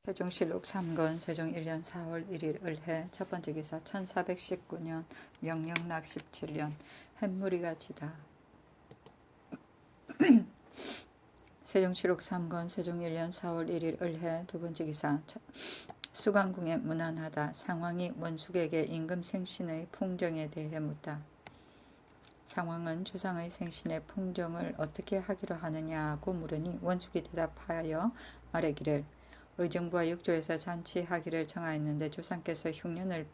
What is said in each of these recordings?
세종실록 3권 세종 1년 4월 1일 을해 첫 번째 기사 1419년 명령락 17년 햇무리가 지다. 세종실록 3권 세종 1년 4월 1일 을해 두 번째 기사 수강궁에 문안하다. 상황이 원숙에게 임금 생신의 풍정에 대해 묻다. 상황은 조상의 생신의 풍정을 어떻게 하기로 하느냐고 물으니 원숙이 대답하여 아뢰기를 의정부와 육조에서 잔치하기를 정하였는데 조상께서 흉년을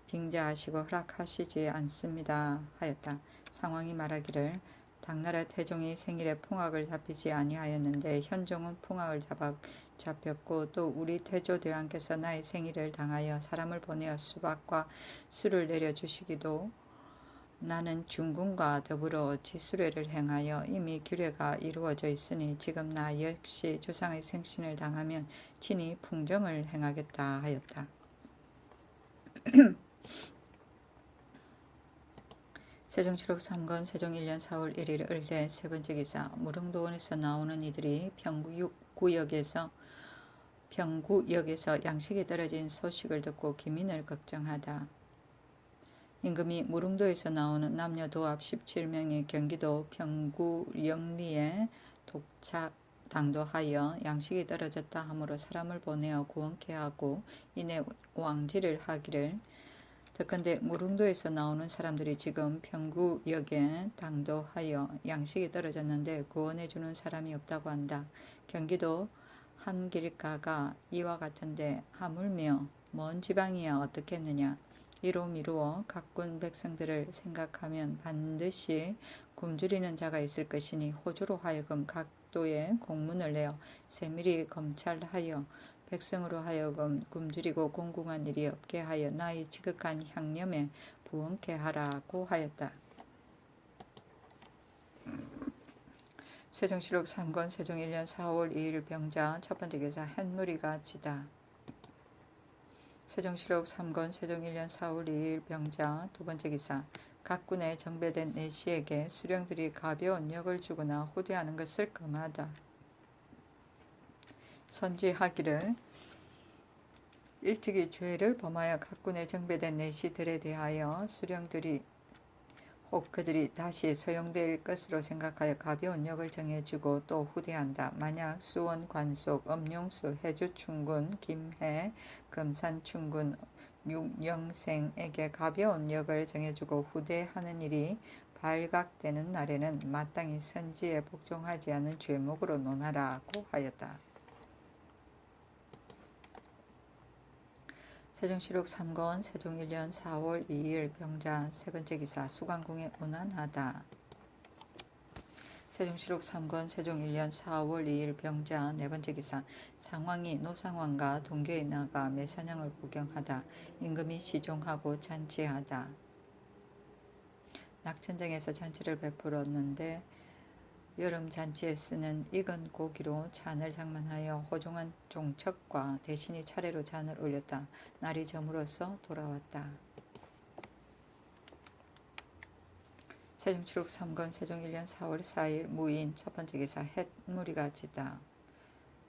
빙자하시고 허락하시지 않습니다 하였다. 상황이 말하기를 당나라 태종이 생일에 풍악을 잡히지 아니하였는데 현종은 풍악을 잡혔고 또 우리 태조대왕께서 나의 생일을 당하여 사람을 보내어 수박과 술을 내려주시기도 나는 중궁과 더불어 지수례를 행하여 이미 규례가 이루어져 있으니 지금 나 역시 조상의 생신을 당하면 친히 풍정을 행하겠다 하였다. 세종실록 3권 세종 1년 4월 1일 을해 세 번째 기사 무릉도원에서 나오는 이들이 평구역에서 양식이 떨어진 소식을 듣고 기민을 걱정하다. 임금이 무릉도에서 나오는 남녀 도합 17명이 경기도 평구 영리에 당도하여 양식이 떨어졌다 하므로 사람을 보내어 구원케 하고 이내 왕지를 하기를 더건대 무릉도에서 나오는 사람들이 지금 평구역에 당도하여 양식이 떨어졌는데 구원해주는 사람이 없다고 한다. 경기도 한 길가가 이와 같은데 하물며 먼 지방이야 어떻겠느냐. 이로 미루어 각군 백성들을 생각하면 반드시 굶주리는 자가 있을 것이니 호주로 하여금 각도에 공문을 내어 세밀히 검찰하여 백성으로 하여금 굶주리고 공궁한 일이 없게 하여 나의 지극한 향념에 부응케 하라고 하였다. 세종실록 3권 세종 1년 4월 2일 병자 첫 번째 기사 햇무리가 지다. 세종실록 3권 세종 1년 4월 2일 병자 두 번째 기사 각군에 정배된 내시에게 수령들이 가벼운 역을 주거나 후대하는 것을 금하다. 선지하기를 일찍이 죄를 범하여 각군에 정배된 내시들에 대하여 수령들이 혹 그들이 다시 소용될 것으로 생각하여 가벼운 역을 정해주고 또 후대한다. 만약 수원 관속, 엄룡수, 해주충군, 김해, 금산충군, 육영생에게 가벼운 역을 정해주고 후대하는 일이 발각되는 날에는 마땅히 선지에 복종하지 않은 죄목으로 논하라고 하였다. 세종실록 3권 세종 1년 4월 2일 병자 세 번째 기사 수강궁에 문안하다. 세종실록 3권 세종 1년 4월 2일 병자 네 번째 기사 상황이 노상왕과 동교에 나가 매사냥을 구경하다. 임금이 시종하고 잔치하다. 낙천정에서 잔치를 베풀었는데 여름 잔치에 쓰는 익은 고기로 잔을 장만하여 호종한 종척과 대신이 차례로 잔을 올렸다. 날이 저물어서 돌아왔다. 세종실록 3권 세종 1년 4월 4일 무인 첫 번째 기사 햇무리가 지다.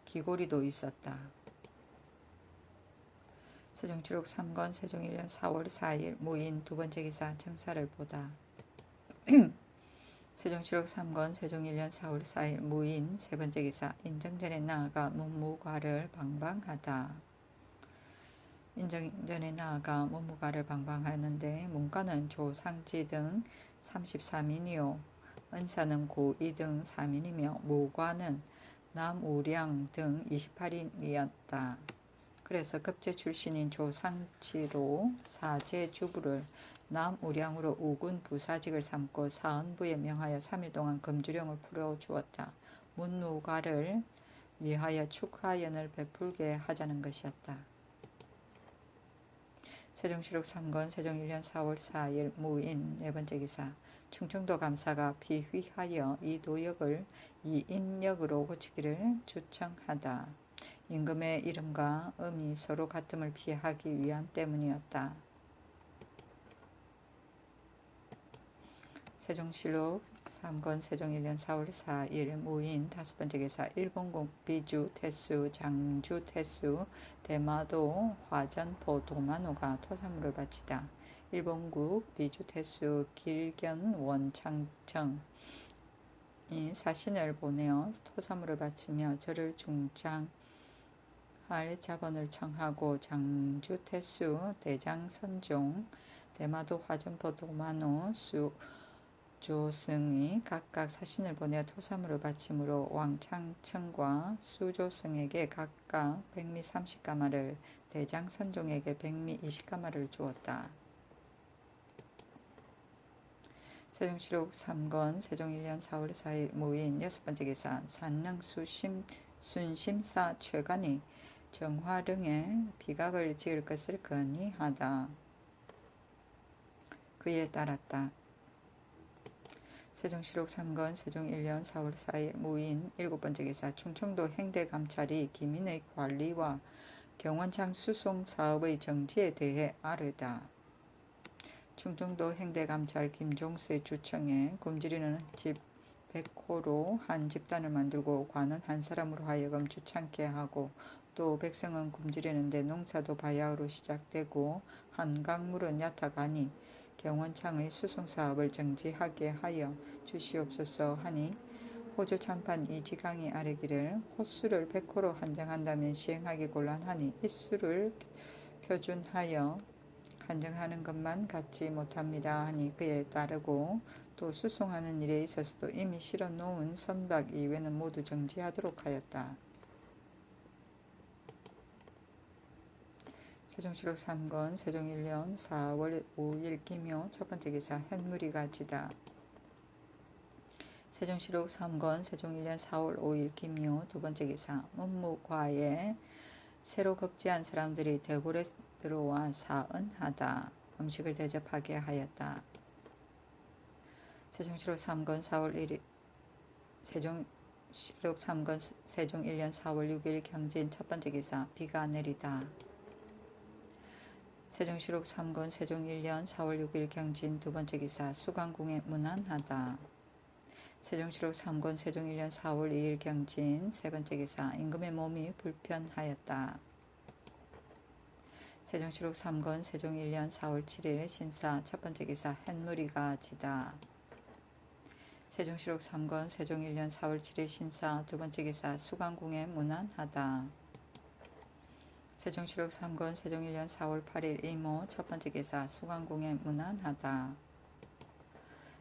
기고리도 있었다. 세종실록 3권 세종 1년 4월 4일 무인 두 번째 기사 정사를 보다. 세종실록 3권 세종 1년 4월 4일 무인 세 번째 기사 인정전에 나아가 문무과를 방방하다. 인정전에 나아가 문무과를 방방하였는데 문과는 조상지 등 33인이요 은사는 고2 등 3인이며 무과는 남우량 등 28인이었다. 그래서 급제 출신인 조상지로 사제주부를 남우량으로 우군 부사직을 삼고 사헌부에 명하여 3일 동안 금주령을 풀어주었다. 문무과를 위하여 축하연을 베풀게 하자는 것이었다. 세종실록 3권 세종 1년 4월 4일 무인 네 번째 기사 충청도 감사가 비휘하여 이 도역을 이인역으로 고치기를 주청하다. 임금의 이름과 음이 서로 같음을 피하기 위한 때문이었다. 세종실록 3권 세종 1년 4월 4일 무인 5번째 기사 일본국 비주 태수 장주 태수 대마도 화전포 도마노가 토사물을 바치다. 일본국 비주 태수 길견 원창청 이 사신을 보내어 토사물을 바치며 저를 중장할 자본을 청하고 장주 태수 대장 선종 대마도 화전포 도마노 수조승이 각각 사신을 보내어 토사물을 바치므로 왕창청과 수조승에게 각각 백미 30가마를 대장 선종에게 백미 20가마를 주었다. 세종시록 3권 세종 1년 4월 4일 무인 6번째 기사 산릉 순심사 최관이 정화릉에 비각을 지을 것을 건의하다. 그에 따랐다. 세종시록 3권 세종 1년 4월 4일 무인 7번째 기사 충청도 행대감찰이 기민의 관리와 경원창 수송 사업의 정지에 대해 아뢰다. 충청도 행대감찰 김종수의 주청에 굶주리는 집 100호로 한 집단을 만들고 관은 한 사람으로 하여금 주창케 하고 또 백성은 굶주리는데 농사도 바야흐로 시작되고 한강물은 얕아가니 경원창의 수송사업을 정지하게 하여 주시옵소서 하니 호주 참판 이지강이 아뢰기를 호수를 100호로 한정한다면 시행하기 곤란하니 횟수를 표준하여 한정하는 것만 갖지 못합니다 하니 그에 따르고 또 수송하는 일에 있어서도 이미 실어 놓은 선박 이외는 모두 정지하도록 하였다. 세종시록 3권 세종 1년 4월 5일 기묘 첫번째 기사 햇무리가 지다. 세종시록 3권 세종 1년 4월 5일 기묘 두번째 기사 문무과에 새로 급제한 사람들이 대궐에 들어와 사은하다. 음식을 대접하게 하였다. 세종시록 3권 4월 1일 세종시록 3권 세종 1년 4월 6일 경진 첫번째 기사 비가 내리다. 세종시록 3권 세종 1년 4월 6일 경진 두번째 기사 수강궁에 문안하다. 세종시록 3권 세종 1년 4월 2일 경진 세번째 기사 임금의 몸이 불편하였다. 세종시록 3권 세종 1년 4월 7일 신사 첫번째 기사 햇무리가 지다. 세종시록 3권 세종 1년 4월 7일 신사 두번째 기사 수강궁에 문안하다. 세종시록 3권 세종 1년 4월 8일 이모 첫번째 기사 수강궁에 문안하다.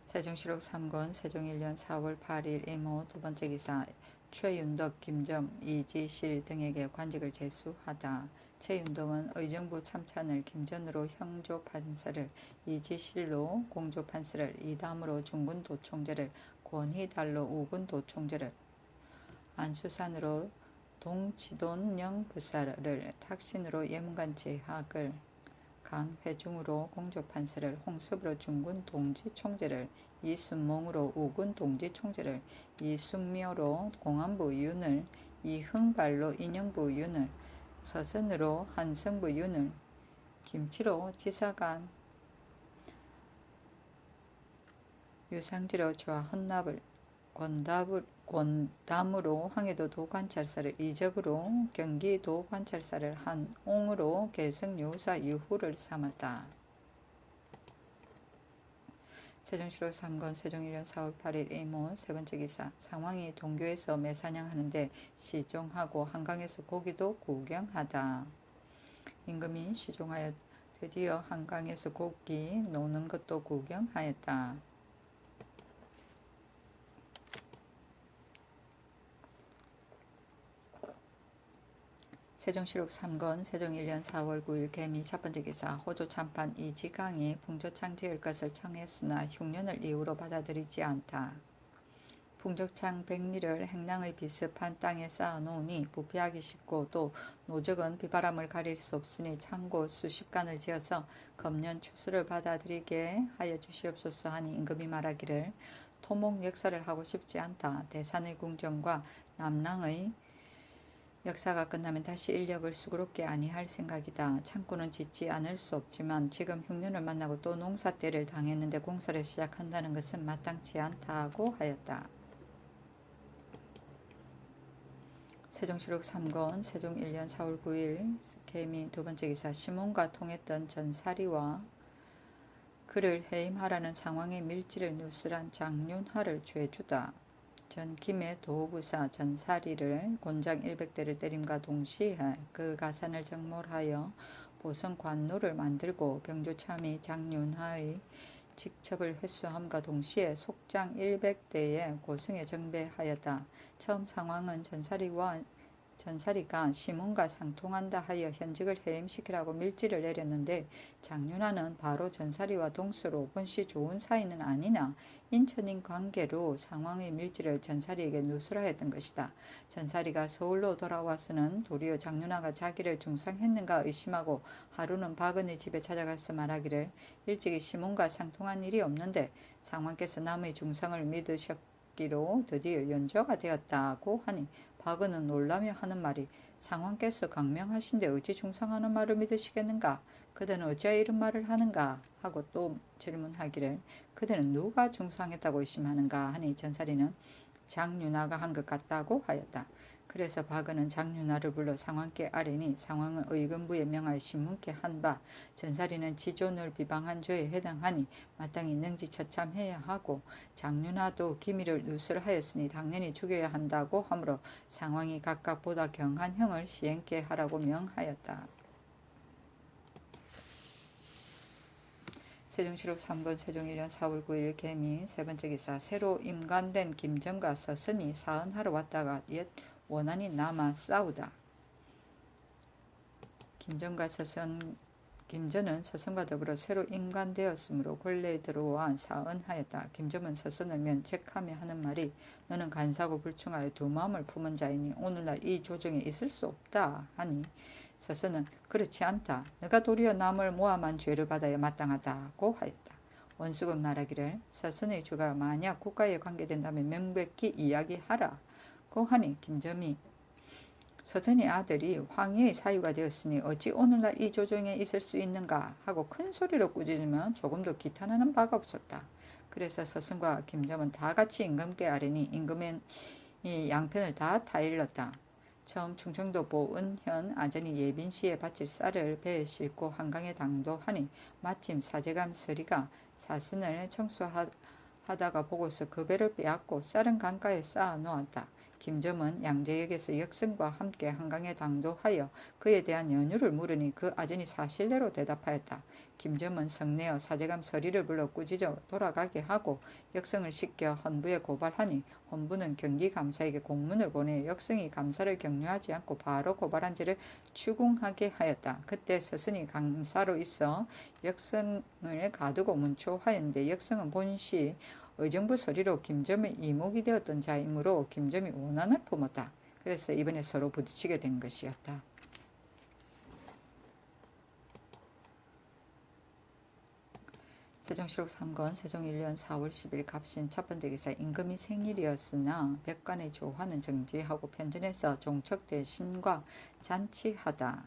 세종시록 3권 세종 1년 4월 8일 이모 두번째 기사 최윤덕, 김점, 이지실 등에게 관직을 제수하다. 최윤덕은 의정부 참찬을 김전으로 형조판사를, 이지실로 공조판사를, 이담으로 중군도총재를, 권희달로 우군도총재를, 안수산으로 동치돈령 부사를, 탁신으로 예문관 제학을, 강회중으로 공조판사를, 홍섭으로 중군 동지총재를, 이순몽으로 우군 동지총재를, 이순묘로 공안부 윤을, 이흥발로 인영부 윤을, 서선으로 한성부 윤을, 김치로 지사관, 유상지로 좌헌납을, 권담으로 황해도 도관찰사를, 이적으로 경기도 관찰사를, 한옹으로 개성유사 이후를 삼았다. 세종시록 3권 세종 1년 4월 8일 이모 세번째 기사 상황이 동교에서 매사냥하는데 시종하고 한강에서 고기도 구경하다. 임금이 시종하여 드디어 한강에서 고기 노는 것도 구경하였다. 세종시록 3권 세종 1년 4월 9일 개미 첫번째 기사 호조 참판 이지강이 풍조창 지을 것을 청했으나 흉년을 이유로 받아들이지 않다. 풍조창 백미를 행랑의 비습한 땅에 쌓아놓으니 부패하기 쉽고 또 노적은 비바람을 가릴 수 없으니 창고 수십간을 지어서 금년 추수를 받아들이게 하여 주시옵소서 하니 임금이 말하기를 토목 역사를 하고 싶지 않다. 대산의 궁정과 남랑의 역사가 끝나면 다시 인력을 수고롭게 아니할 생각이다. 창고는 짓지 않을 수 없지만 지금 흉년을 만나고 또 농사때를 당했는데 공사를 시작한다는 것은 마땅치 않다고 하였다. 세종시록 3권 세종 1년 4월 9일 개미 두 번째 기사 시몬과 통했던 전사리와 그를 해임하라는 상황의 밀지를 누스란 장윤하를 죄주다. 전 김해 도부사 전사리를 곤장 100대를 때림과 동시에 그 가산을 정몰하여 보성 관노를 만들고 병조참의 장윤하의 직첩을 회수함과 동시에 속장 100대에 고성에 정배하였다. 처음 상황은 전사리가 시몬과 상통한다 하여 현직을 해임시키라고 밀지를 내렸는데 장윤하는 바로 전사리와 동서로 본시 좋은 사이는 아니나 인천인 관계로 상황의 밀지를 전사리에게 누수라 했던 것이다. 전사리가 서울로 돌아와서는 도리어 장윤하가 자기를 중상했는가 의심하고 하루는 박은의 집에 찾아가서 말하기를 일찍이 시몬과 상통한 일이 없는데 상왕께서 남의 중상을 믿으셨기로 드디어 연조가 되었다고 하니 박은은 놀라며 하는 말이 상왕께서 강명하신데 어찌 중상하는 말을 믿으시겠는가? 그대는 어찌하여 이런 말을 하는가? 하고 또 질문하기를 그대는 누가 중상했다고 의심하는가? 하니 전사리는 장윤하가 한 것 같다고 하였다. 그래서 박은은 장윤하를 불러 상왕께 아뢰니 상왕은 의금부에 명하여 신문께 한 바 전사리는 지존을 비방한 죄에 해당하니 마땅히 능지처참해야 하고 장윤하도 기미를 누설하였으니 당연히 죽여야 한다고 하므로 상왕이 각각 보다 경한 형을 시행케 하라고 명하였다. 세종시록 3권 세종 1년 4월 9일 개미 세 번째 기사 새로 임관된 김전과 서선이 사언하러 왔다가 옛 원한이 남아 싸우다. 김전은 서선과 더불어 새로 임관되었으므로 권례에 들어와 사언하였다. 김전은 서선을 면책하며 하는 말이 너는 간사고 불충하여 두 마음을 품은 자이니 오늘날 이 조정에 있을 수 없다 하니 서선은 그렇지 않다. 너가 도리어 남을 모함한 죄를 받아야 마땅하다고 하였다. 원숙은 말하기를 서선의 주가 만약 국가에 관계된다면 명백히 이야기하라고 하니 김점이 서선의 아들이 황해의 사유가 되었으니 어찌 오늘날 이 조정에 있을 수 있는가 하고 큰 소리로 꾸짖으면 조금도 기탄하는 바가 없었다. 그래서 서선과 김점은 다 같이 임금께 아뢰니 임금은 이 양편을 다 타일렀다. 처음 충청도 보은현 아전이 예빈시에 바칠 쌀을 배에 싣고 한강에 당도하니 마침 사제감 서리가 사선을 청소하다가 보고서 그 배를 빼앗고 쌀은 강가에 쌓아 놓았다. 김점은 양재역에서 역승과 함께 한강에 당도하여 그에 대한 연유를 물으니 그 아전이 사실대로 대답하였다. 김점은 성내어 사제감 서리를 불러 꾸짖어 돌아가게 하고 역승을 시켜 헌부에 고발하니 헌부는 경기감사에게 공문을 보내 역승이 감사를 격려하지 않고 바로 고발한 죄를 추궁하게 하였다. 그때 서선이 감사로 있어 역승을 가두고 문초하였는데 역승은 본시 의정부 서리로 김점의 이목이 되었던 자이므로 김점이 원한을 품었다. 그래서 이번에 서로 부딪히게 된 것이었다. 세종시록 3권 세종 1년 4월 10일 갑신 첫 번째 기사 임금이 생일이었으나 백관의 조화는 정지하고 편전에서 종척대 신과 잔치하다.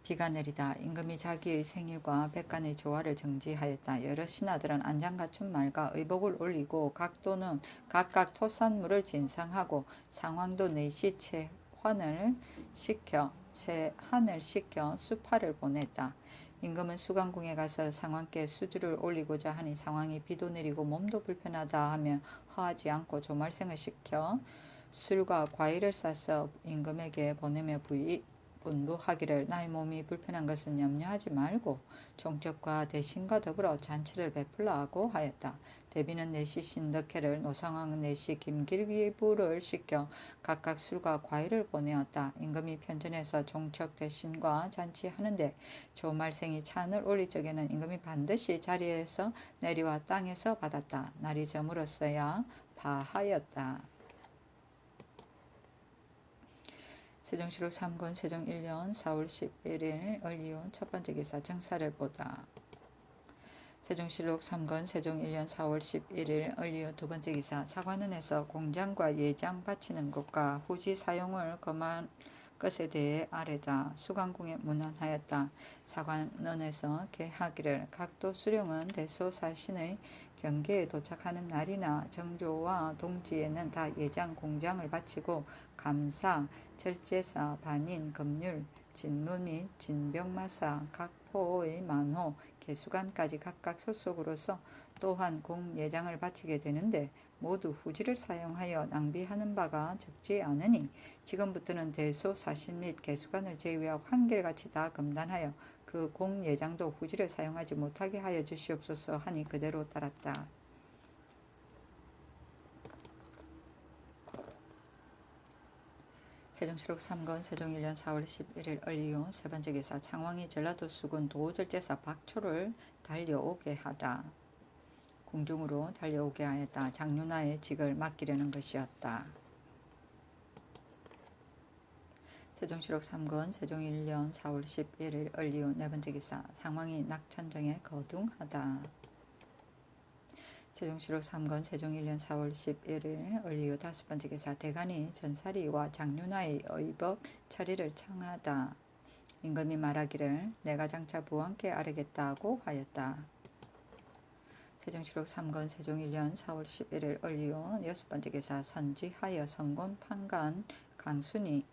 비가 내리다. 임금이 자기의 생일과 백관의 조화를 정지하였다. 여러 신하들은 안장갖춘 말과 의복을 올리고 각도는 각각 토산물을 진상하고 상황도 내시 채한을 시켜 수파를 보냈다. 임금은 수강궁에 가서 상왕께 수주를 올리고자 하니 상왕이 비도 내리고 몸도 불편하다 하며 허하지 않고 조말생을 시켜 술과 과일을 싸서 임금에게 보내며 분부하기를 나의 몸이 불편한 것은 염려하지 말고 종첩과 대신과 더불어 잔치를 베풀라 하고 하였다. 대비는 내시 신덕회를 노상왕은 내시 김길기부를 시켜 각각 술과 과일을 보내었다. 임금이 편전에서 종척 대신과 잔치하는데 조말생이 찬을 올릴 적에는 임금이 반드시 자리에서 내리와 땅에서 받았다. 날이 저물었어야 바하였다. 세종시록 3권 세종 1년 4월 11일 을이온 첫 번째 기사 정사를 보다. 세종실록 3권 세종 1년 4월 11일 을리오 두 번째 기사. 사관원에서 공장과 예장 바치는 것과 후지 사용을 검한 것에 대해 아래다. 수강궁에 문안하였다. 사관원에서 개하기를 각도 수령은 대소사신의 경계에 도착하는 날이나 정조와 동지에는 다 예장 공장을 바치고 감사, 절제사, 반인, 검률, 진무 및 진병마사, 각 포의 만호, 개수관까지 각각 소속으로서 또한 공예장을 바치게 되는데 모두 후지를 사용하여 낭비하는 바가 적지 않으니 지금부터는 대소, 사신 및 개수관을 제외하고 한결같이 다 검단하여 그 공예장도 후지를 사용하지 못하게 하여 주시옵소서 하니 그대로 따랐다. 세종실록 3권 세종 1년 4월 11일 을이후 세 번째 기사. 창왕이 전라도 수군 도절제사 박초를 달려오게 하다. 궁중으로 달려오게 하였다. 장윤하의 직을 맡기려는 것이었다. 세종실록 3권 세종 1년 4월 11일 을이후 네 번째 기사. 상왕이 낙천정에 거둥하다. 세종실록 3권 세종 1년 4월 11일 을이후 다섯 번째 기사. 대간이 전사리와 장윤하의 의법 처리를 청하다. 임금이 말하기를 내가 장차 부왕께 아뢰겠다고 하였다. 세종실록 3권 세종 1년 4월 11일 을이후 여섯 번째 기사. 선지하여 성곤 판관 강순이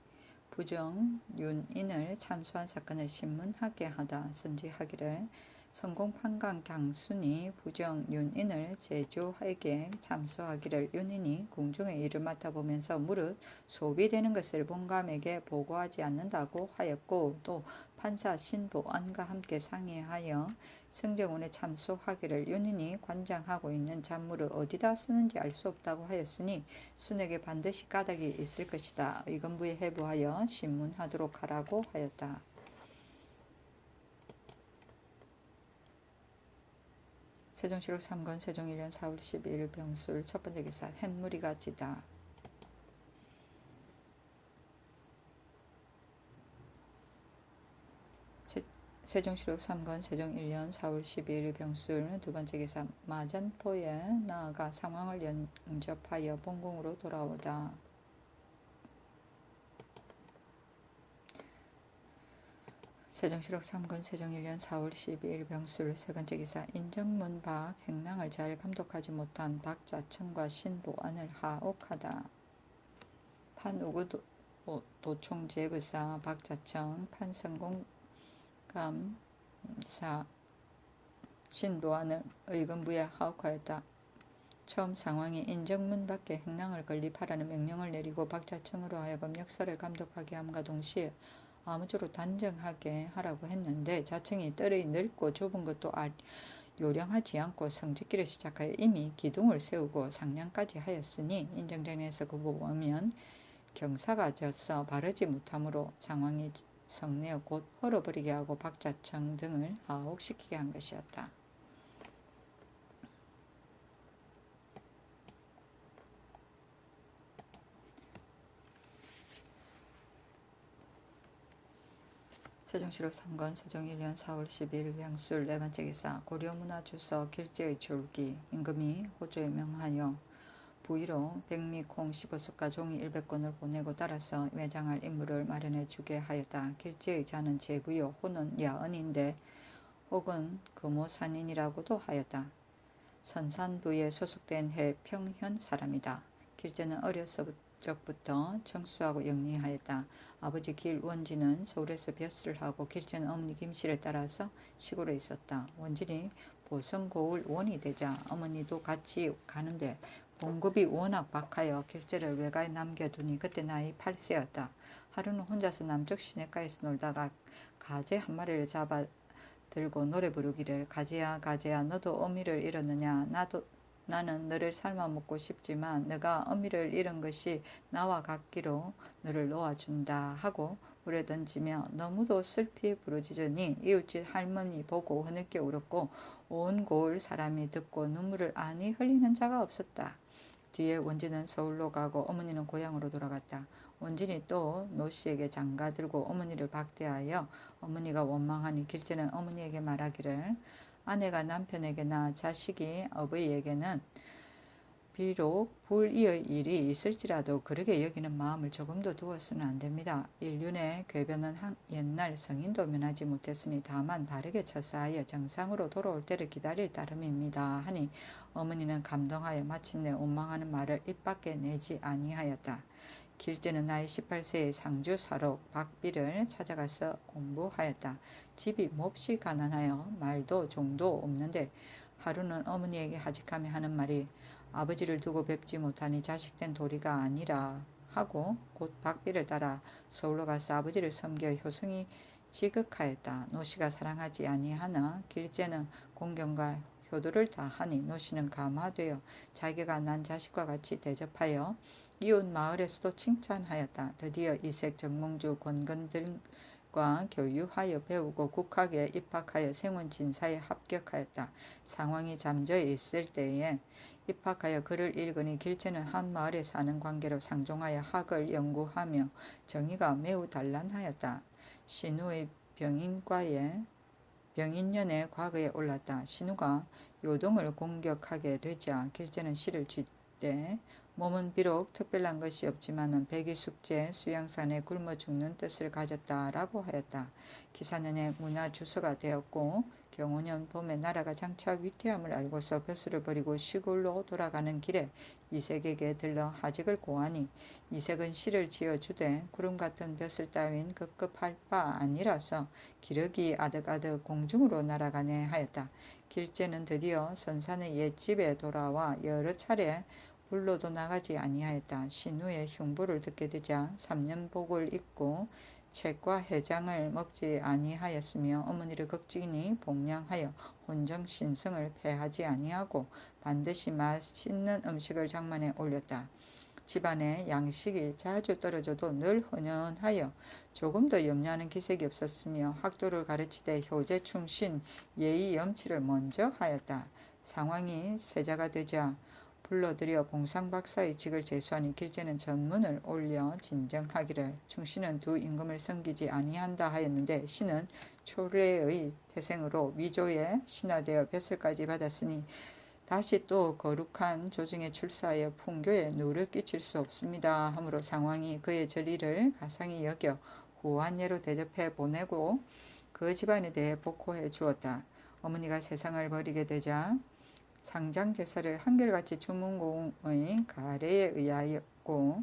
부정 윤인을 참수한 사건을 신문하게 하다. 선지하기를 성공판관 강순이 부정 윤인을 제조에게 참수하기를 윤인이 궁중의 일을 맡아보면서 무릇 소비되는 것을 본감에게 보고하지 않는다고 하였고 또 판사 신보안과 함께 상의하여 승정원에 참수하기를 윤인이 관장하고 있는 잔물을 어디다 쓰는지 알 수 없다고 하였으니 순에게 반드시 까닭이 있을 것이다. 의금부에 해부하여 신문하도록 하라고 하였다. 세종실록 3권 세종 1년 4월 12일 병술 첫 번째 기사. 햇무리가 지다. 세종실록 3권 세종 1년 4월 12일 병술 두 번째 기사. 마전포에 나아가 상황을 영접하여 본궁으로 돌아오다. 세종실록 3권 세종 1년 4월 12일 병술 세 번째 기사. 인정문 밖 행랑을 잘 감독하지 못한 박자청과 신보안을 하옥하다. 판우구 도총제부사 박자청, 판성공 감사 신보안을 의금부에 하옥하였다. 처음 상황이 인정문 밖에 행랑을 건립하라는 명령을 내리고 박자청으로 하여금 역사를 감독하게 함과 동시에 아무쪼록 단정하게 하라고 했는데 자청이 뜰이 넓고 좁은 것도 요령하지 않고 성직기를 시작하여 이미 기둥을 세우고 상량까지 하였으니 인정장에서 굽어보면 경사가 져서 바르지 못하므로 상황이 성내어 곧 헐어버리게 하고 박자청 등을 하옥시키게 한 것이었다. 세종실록 3권 세종 1년 4월 12일 병술 네 번째 기사. 고려문화주서 길제의 졸기. 임금이 호조에 명하여 부의로 백미 콩 15숫과 종이 100권을 보내고 따라서 매장할 인물을 마련해 주게 하였다. 길제의 자는 제부요 호는 야언인데 혹은 금오산인이라고도 하였다. 선산부에 소속된 해평현 사람이다. 길제는 어렸을 적부터 청수하고 영리하였다. 아버지 길원진은 서울에서 벼슬을 하고 길제는 어머니 김씨를 따라서 시골에 있었다. 원진이 보성고을 원이 되자 어머니도 같이 가는데 봉급이 워낙 박하여 길제를 외가에 남겨두니 그때 나이 8세였다. 하루는 혼자서 남쪽 시냇가에서 놀다가 가재 한 마리를 잡아 들고 노래 부르기를 가재야 가재야 너도 어미를 잃었느냐. 나는 너를 삶아 먹고 싶지만 너가 어미를 잃은 것이 나와 같기로 너를 놓아준다 하고 물에 던지며 너무도 슬피 부르짖으니 이웃집 할머니 보고 흐느껴 울었고 온 고을 사람이 듣고 눈물을 아니 흘리는 자가 없었다. 뒤에 원진은 서울로 가고 어머니는 고향으로 돌아갔다. 원진이 또 노씨에게 장가 들고 어머니를 박대하여 어머니가 원망하니 길제는 어머니에게 말하기를 아내가 남편에게나 자식이 어버이에게는 비록 불의의 일이 있을지라도 그렇게 여기는 마음을 조금도 두어서는 안 됩니다. 인륜의 궤변은 옛날 성인도 면하지 못했으니 다만 바르게 처사하여 정상으로 돌아올 때를 기다릴 따름입니다 하니 어머니는 감동하여 마침내 원망하는 말을 입 밖에 내지 아니하였다. 길재는 나이 18세의 상주 사로 박비를 찾아가서 공부하였다. 집이 몹시 가난하여 말도 종도 없는데 하루는 어머니에게 하직하며 하는 말이 아버지를 두고 뵙지 못하니 자식된 도리가 아니라 하고 곧 박비를 따라 서울로 가서 아버지를 섬겨 효성이 지극하였다. 노씨가 사랑하지 아니하나 길재는 공경과 효도를 다하니 노씨는 감화되어 자기가 난 자식과 같이 대접하여 이웃 마을에서도 칭찬하였다. 드디어 이색 정몽주 권근들과 교유하여 배우고 국학에 입학하여 생원진사에 합격하였다. 상황이 잠져 있을 때에 입학하여 글을 읽으니 길재는 한 마을에 사는 관계로 상종하여 학을 연구하며 정의가 매우 단란하였다. 신우의 병인년의 과거에 올랐다. 신우가 요동을 공격하게 되자 길재는 시를 쥐때 몸은 비록 특별한 것이 없지만은 백이숙제 수양산에 굶어 죽는 뜻을 가졌다라고 하였다. 기사년에 문화주서가 되었고 경호년 봄에 나라가 장차 위태함을 알고서 벼슬을 버리고 시골로 돌아가는 길에 이색에게 들러 하직을 고하니 이색은 시를 지어주되 구름 같은 벼슬 따윈 급급할 바 아니라서 기러기 아득아득 공중으로 날아가네 하였다. 길재는 드디어 선산의 옛집에 돌아와 여러 차례 불로도 나가지 아니하였다. 신우의 흉보를 듣게 되자 3년 복을 입고 책과 해장을 먹지 아니하였으며 어머니를 극진히 복량하여 혼정신성을 폐하지 아니하고 반드시 맛있는 음식을 장만에 올렸다. 집안에 양식이 자주 떨어져도 늘 헌연하여 조금도 염려하는 기색이 없었으며 학도를 가르치되 효제 충신 예의 염치를 먼저 하였다. 상황이 세자가 되자 불러들여 봉상박사의 직을 제수하니 길재는 전문을 올려 진정하기를 충신은 두 임금을 섬기지 아니한다 하였는데 신은 초래의 태생으로 위조에 신하되어 벼슬까지 받았으니 다시 또 거룩한 조정에 출사하여 풍교에 누를 끼칠 수 없습니다 하므로 상황이 그의 전리를 가상히 여겨 후한예로 대접해 보내고 그 집안에 대해 복호해 주었다. 어머니가 세상을 버리게 되자 상장제사를 한결같이 주문공의 가례에 의하였고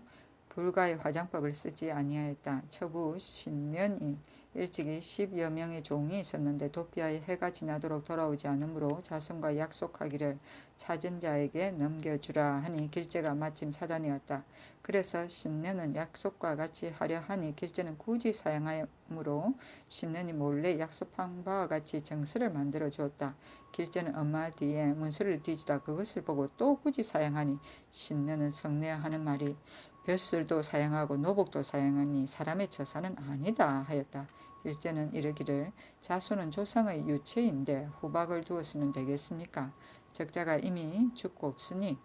불가의 화장법을 쓰지 아니하였다. 처부 신면이 일찍이 10여 명의 종이 있었는데 도피하여 해가 지나도록 돌아오지 않으므로 자손과 약속하기를 찾은 자에게 넘겨주라 하니 길재가 마침 사단이었다. 그래서 신면은 약속과 같이 하려 하니 길재는 굳이 사양하므로 신면이 몰래 약속한 바와 같이 정서를 만들어 주었다. 길재는 엄마 뒤에 문서를 뒤지다 그것을 보고 또 굳이 사양하니 신면은 성내하는 말이 벼슬도 사양하고 노복도 사양하니 사람의 처사는 아니다 하였다. 길재는 이르기를 자손은 조상의 유체인데 후박을 두어서는 되겠습니까? 적자가 이미 죽고 없으니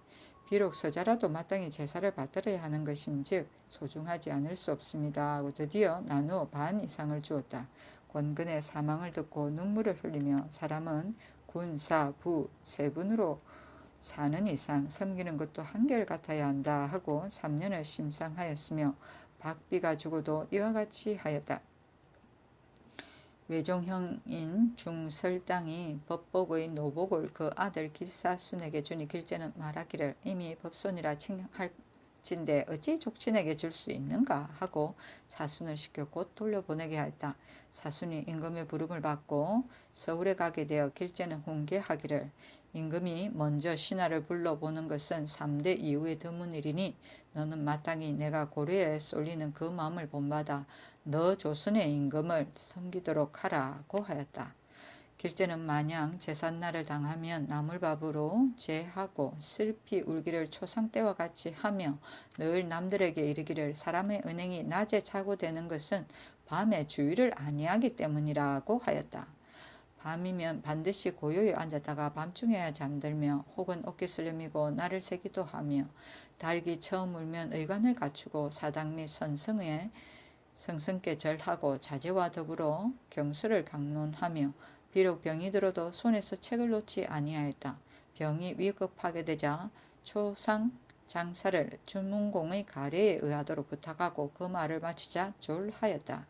비록 서자라도 마땅히 제사를 받들어야 하는 것인즉 소중하지 않을 수 없습니다 하고 드디어 나누어 반 이상을 주었다. 권근의 사망을 듣고 눈물을 흘리며 사람은 군, 사, 부 세 분으로 사는 이상 섬기는 것도 한결같아야 한다 하고 3년을 심상하였으며 박비가 죽어도 이와 같이 하였다. 외종형인 중설당이 법복의 노복을 그 아들 길사순에게 주니 길재는 말하기를 이미 법손이라 칭할진데 어찌 족친에게 줄 수 있는가 하고 사순을 시켜 곧 돌려보내게 하였다. 사순이 임금의 부름을 받고 서울에 가게 되어 길재는 훈계하기를 임금이 먼저 신하를 불러보는 것은 3대 이후의 드문 일이니 너는 마땅히 내가 고려에 쏠리는 그 마음을 본받아 너 조선의 임금을 섬기도록 하라고 하였다. 길재는 마냥 제삿날을 당하면 나물밥으로 제하고 슬피 울기를 초상 때와 같이 하며 늘 남들에게 이르기를 사람의 은행이 낮에 자고 되는 것은 밤에 주의를 아니하기 때문이라고 하였다. 밤이면 반드시 고요히 앉았다가 밤중에야 잠들며 혹은 옷깃을 내미고 날을 새기도 하며 달기 처음 울면 의관을 갖추고 사당 및 선성에 성성께 절하고 자제와 더불어 경수를 강론하며 비록 병이 들어도 손에서 책을 놓지 아니하였다. 병이 위급하게 되자 초상 장사를 주문공의 가례에 의하도록 부탁하고 그 말을 마치자 졸하였다.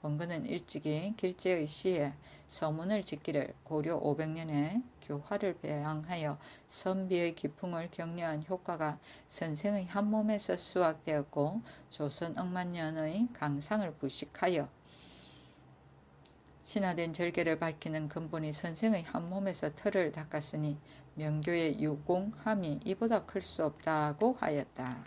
권근은 일찍이 길제의 시에 서문을 짓기를 고려 500년에 교화를 배양하여 선비의 기풍을 격려한 효과가 선생의 한 몸에서 수확되었고 조선 억만년의 강상을 부식하여 신화된 절개를 밝히는 근본이 선생의 한 몸에서 털을 닦았으니 명교의 유공함이 이보다 클 수 없다고 하였다.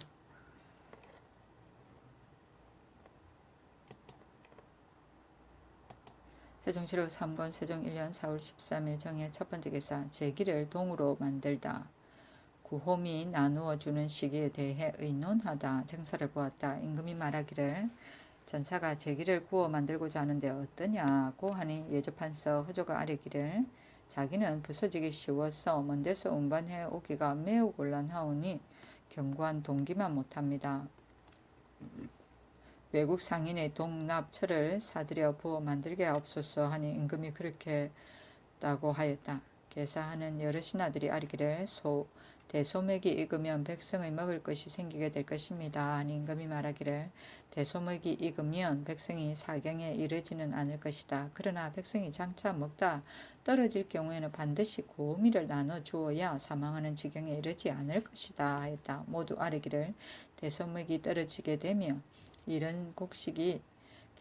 세종시록 3권 세종 1년 4월 13일 정해 첫 번째 기사 제기를 동으로 만들다. 구홈이 나누어 주는 시기에 대해 의논하다. 정사를 보았다. 임금이 말하기를 전사가 제기를 구워 만들고자 하는데 어떠냐고 하니 예조판서 허조가 아뢰기를 자기는 부서지기 쉬워서 먼 데서 운반해 오기가 매우 곤란하오니 견고한 동기만 못합니다. 외국 상인의 동납철을 사들여 부어 만들게 하옵소서 하니 임금이 그렇게 했다고 하였다. 계사하는 여러 신하들이 아뢰기를 대소맥이 익으면 백성의 먹을 것이 생기게 될 것입니다. 하니 임금이 말하기를 대소맥이 익으면 백성이 사경에 이르지는 않을 것이다. 그러나 백성이 장차 먹다 떨어질 경우에는 반드시 고미를 나눠 주어야 사망하는 지경에 이르지 않을 것이다 하였다. 모두 아뢰기를 대소맥이 떨어지게 되면 이런 곡식이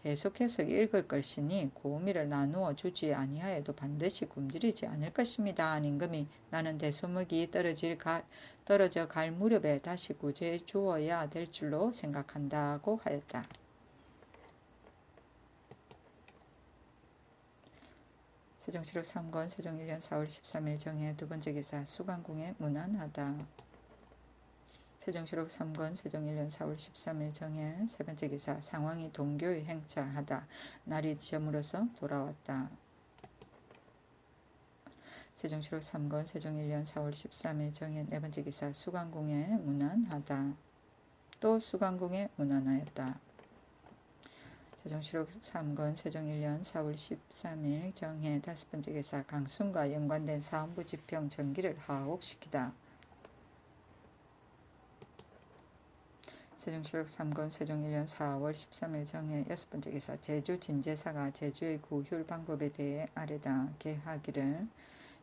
계속해서 읽을 것이니 고미를 나누어 주지 아니하여도 반드시 굶주리지 않을 것입니다. 한 임금이 나는 대소먹이 떨어져 갈 무렵에 다시 구제해 주어야 될 줄로 생각한다고 하였다. 세종시록 3권 세종 1년 4월 13일 정해 두 번째 기사 수관궁에 문안하다. 세종시록 3권 세종 1년 4월 13일 정해 세 번째 기사 상황이 동교에 행차하다. 날이 저물어서 돌아왔다. 세종시록 3권 세종 1년 4월 13일 정해 네 번째 기사 수관궁에 문안하다. 또 수관궁에 문안하였다. 세종시록 3권 세종 1년 4월 13일 정해 다섯 번째 기사 강순과 연관된 사헌부 지평 전기를 하옥시키다. 세종시록 3권 세종 1년 4월 13일 정해 여섯 번째 기사 제주 진제사가 제주의 구휼 방법에 대해 아뢰다. 개하기를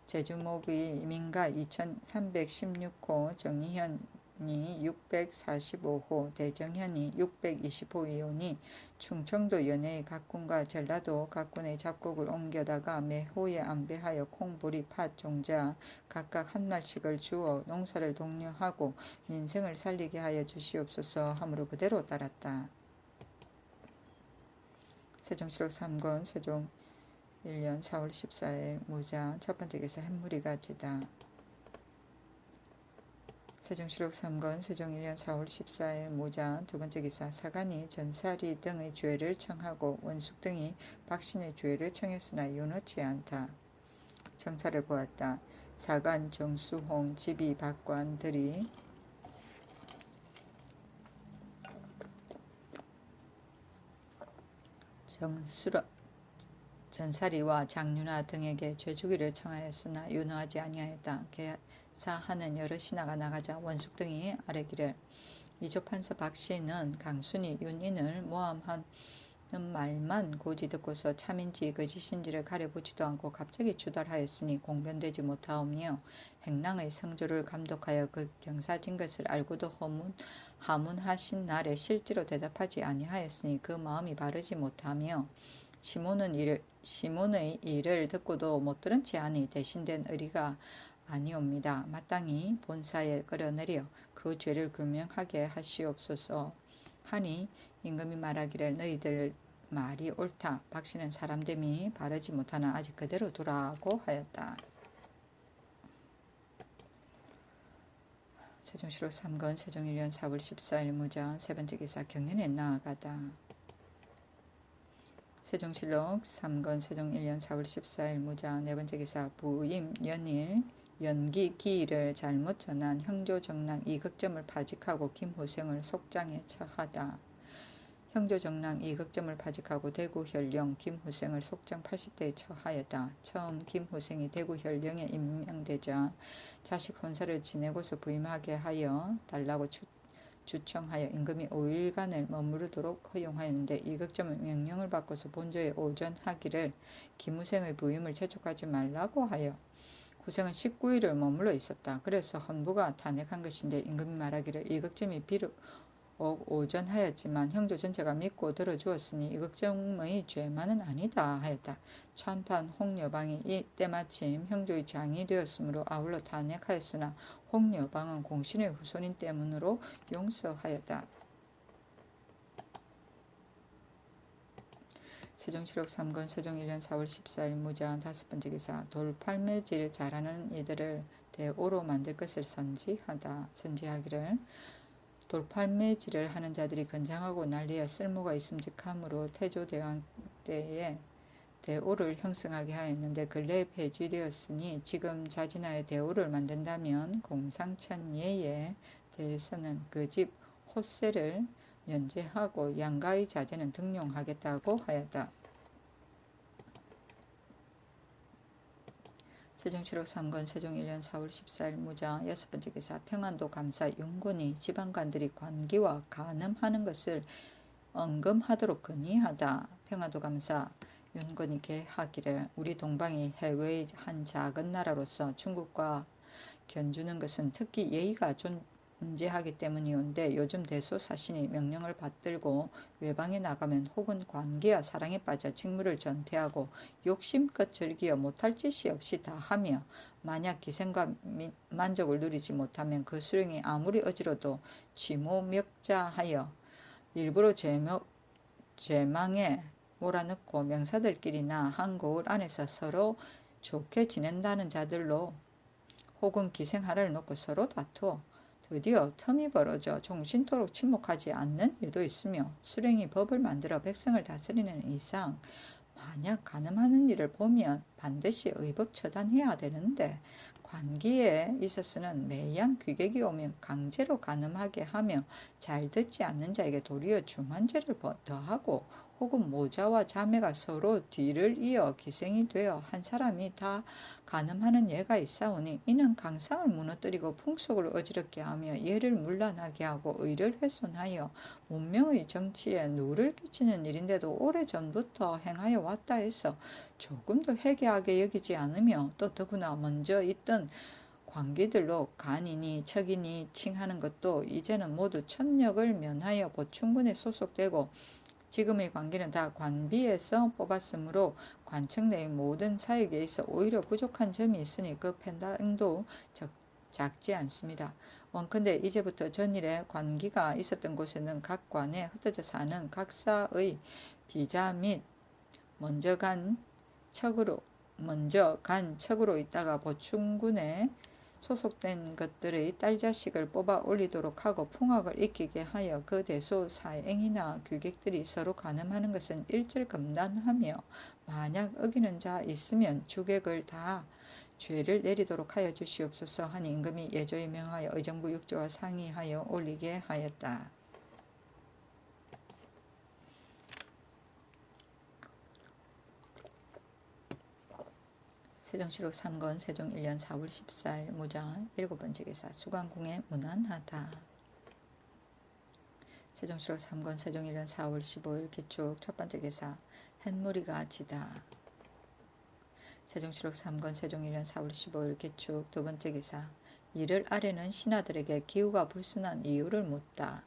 제주목의 민가 2316호 정의현이 645호 대정현이 625호이오니 충청도 연해의 각군과 전라도 각군의 잡곡을 옮겨다가 매호에 안배하여 콩보리 팥 종자 각각 한 날씩을 주어 농사를 독려하고 민생을 살리게 하여 주시옵소서 하므로 그대로 따랐다. 세종시록 3권 세종 1년 4월 14일 무자 첫 번째 기사 햇무리가 지다. 세종시록 3권 세종 1년 4월 14일 무자 두 번째 기사 사간이 전사리 등의 죄를 청하고 원숙 등이 박신의 죄를 청했으나 윤허치 않다. 정사를 보았다. 사간 정수홍 지비 박관들이 전사리와 장윤화 등에게 죄주기를 청하였으나 윤허하지 아니하였다. 개사하는 여러 신하가 나가자 원숙 등이 아뢰기를 이조판서 박씨는 강순이 윤인을 모함하는 말만 고지 듣고서 참인지 거짓인지를 가려보지도 않고 갑자기 주달하였으니 공변되지 못하오며 행랑의 성조를 감독하여 그 경사진 것을 알고도 하문하신 날에 실제로 대답하지 아니하였으니 그 마음이 바르지 못하며 시몬의 일을 듣고도 못 들은 채 하니 대신된 의리가 아니옵니다. 마땅히 본사에 끌어내려 그 죄를 규명하게 하시옵소서 하니 임금이 말하기를 너희들 말이 옳다. 박씨는 사람됨이 바르지 못하나 아직 그대로 두라고 하였다. 세종시록 3권 세종 1년 4월 14일 무자 세 번째 기사 경연에 나아가다. 세종시록 3권 세종 1년 4월 14일 무자 네 번째 기사 부임 연일 연기 기일을 잘못 전한 형조정랑 이극점을 파직하고 김호생을 속장에 처하다. 형조 정랑 이극점을 파직하고 대구 현령 김후생을 속정 80대에 처하였다. 처음 김후생이 대구 현령에 임명되자 자식 혼사를 지내고서 부임하게 하여 달라고 주청하여 임금이 5일간을 머무르도록 허용하였는데 이극점은 명령을 받고서 본조에 오전하기를 김후생의 부임을 재촉하지 말라고 하여 후생은 19일을 머물러 있었다. 그래서 헌부가 탄핵한 것인데 임금이 말하기를 이극점이 비록 오전하였지만 형조 전체가 믿고 들어주었으니 이극점의 죄만은 아니다 하였다. 참판 홍여방이 이때 마침 형조의 장이 되었으므로 아울러 탄핵하였으나 홍여방은 공신의 후손인 때문으로 용서하였다. 세종실록 3권 세종 1년 4월 14일 무장 5번째 기사 돌팔매질 잘하는 이들을 대오로 만들 것을 선지하기를 돌팔매질을 하는 자들이 건장하고 난리여 쓸모가 있음직하므로 태조대왕 때에 대오를 형성하게 하였는데 근래에 폐지되었으니 지금 자진하여 대오를 만든다면 공상천예에 대해서는 그 집 호세를 면제하고 양가의 자제는 등용하겠다고 하였다. 세종실록 3권 세종 1년 4월 14일 무장 6번째 기사 평안도 감사 윤곤이 지방관들이 관기와 간음하는 것을 언금하도록 건의하다. 평안도 감사 윤곤이 개하기를 우리 동방이 해외의 한 작은 나라로서 중국과 견주는 것은 특히 예의가 존재하기 때문이온데 요즘 대소사신이 명령을 받들고 외방에 나가면 혹은 관계와 사랑에 빠져 직무를 전폐하고 욕심껏 즐기어 못할 짓이 없이 다하며 만약 기생과 만족을 누리지 못하면 그 수령이 아무리 어지러도 취모멱자하여 일부러 죄망에 몰아넣고 명사들끼리나 한 거울 안에서 서로 좋게 지낸다는 자들로 혹은 기생하라를 놓고 서로 다투어 드디어 틈이 벌어져 종신토록 침묵하지 않는 일도 있으며 수령이 법을 만들어 백성을 다스리는 이상 만약 간음하는 일을 보면 반드시 의법 처단해야 되는데 관기에 있어서는 매양 귀객이 오면 강제로 간음하게 하며 잘 듣지 않는 자에게 도리어 중한죄를 더하고 혹은 모자와 자매가 서로 뒤를 이어 기생이 되어 한 사람이 다 간음하는 예가 있사오니 이는 강상을 무너뜨리고 풍속을 어지럽게 하며 예를 문란하게 하고 의를 훼손하여 문명의 정치에 누를 끼치는 일인데도 오래전부터 행하여 왔다 해서 조금도 회개하게 여기지 않으며 또 더구나 먼저 있던 관기들로 간이니 척이니 칭하는 것도 이제는 모두 천력을 면하여 보충군에 소속되고 지금의 관기는 다 관비에서 뽑았으므로 관청 내의 모든 사역에 있어 오히려 부족한 점이 있으니 그 판단도 작지 않습니다. 원컨대 이제부터 전일에 관기가 있었던 곳에는 각 관에 흩어져 사는 각사의 비자 및 먼저 간 척으로 있다가 보충군에 소속된 것들의 딸자식을 뽑아 올리도록 하고 풍악을 익히게 하여 그 대소 사행이나 귀객들이 서로 간음하는 것은 일절 금단하며 만약 어기는 자 있으면 주객을 다 죄를 내리도록 하여 주시옵소서 하니 임금이 예조에 명하여 의정부 6조와 상의하여 올리게 하였다. 세종실록 3권 세종 1년 4월 14일 무장 7번째 기사 수관궁에 문안하다. 세종실록 3권 세종 1년 4월 15일 기축 첫번째 기사 햇무리가 지다. 세종실록 3권 세종 1년 4월 15일 기축 두번째 기사 이를 아래는 신하들에게 기후가 불순한 이유를 묻다.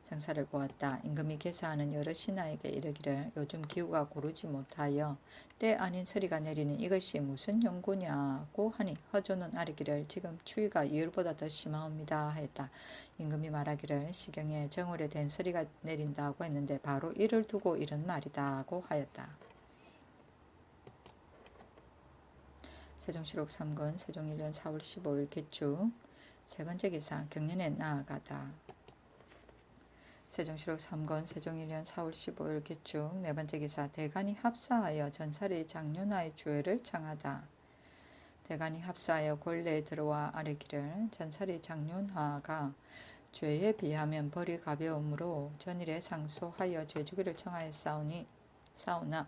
정사를 보았다. 임금이 계사하는 여러 신하에게 이르기를 요즘 기후가 고르지 못하여 때 아닌 서리가 내리는 이것이 무슨 연고냐고 하니 허조는 아뢰기를 지금 추위가 이율보다 더 심하옵니다 하였다. 임금이 말하기를 시경에 정월에 된 서리가 내린다고 했는데 바로 이를 두고 이런 말이다고 하였다. 세종실록 3권 세종 1년 4월 15일 기축 세번째 기사 경년에 나아가다. 세종실록 3권 세종 1년 4월 15일 기축 네번째 기사 대간이 합사하여 전사리 장윤하의 주회를 청하다. 대간이 합사하여 권례에 들어와 아뢰기를 전사리 장윤하가 죄에 비하면 벌이 가벼우므로 전일에 상소하여 죄주기를 청하였사오나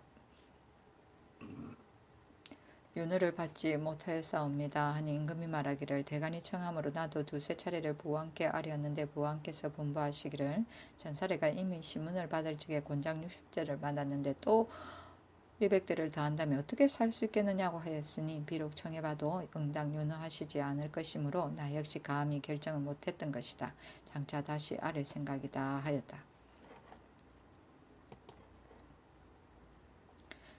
윤허를 받지 못하였사옵니다 하니 임금이 말하기를 대간이 청함으로 나도 두세 차례를 부왕께 아뢰었는데 부왕께서 분부하시기를 전사례가 이미 시문을 받을 적에 곤장 60제를 받았는데 또 100대를 더한다면 어떻게 살 수 있겠느냐고 하였으니 비록 청해봐도 응당 윤허하시지 않을 것이므로 나 역시 감히 결정을 못했던 것이다. 장차 다시 아랠 생각이다 하였다.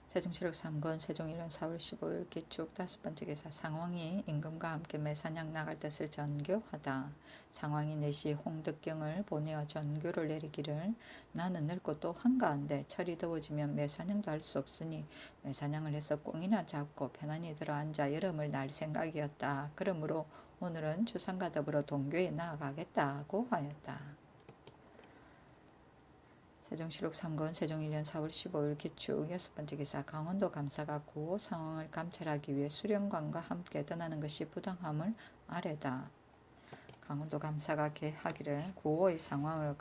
세종시록 3권 세종 1년 4월 15일 기축 5번째 기사 상왕이 임금과 함께 매사냥 나갈 뜻을 전교하다. 상왕이 내시 홍덕경을 보내어 전교를 내리기를 나는 늙고 또 한가한데 철이 더워지면 매사냥도 할 수 없으니 매사냥을 해서 꽁이나 잡고 편안히 들어앉아 여름을 날 생각이었다. 그러므로 오늘은 주상과 더불어 동교에 나아가겠다고 하였다. 세종시록 3권 세종 1년 4월 15일 기축 6번째 기사 강원도 감사가 구호 상황을 감찰하기 위해 수령관과 함께 떠나는 것이 부당함을 아뢰다. 강원도 감사가 하기를 구호의 상황을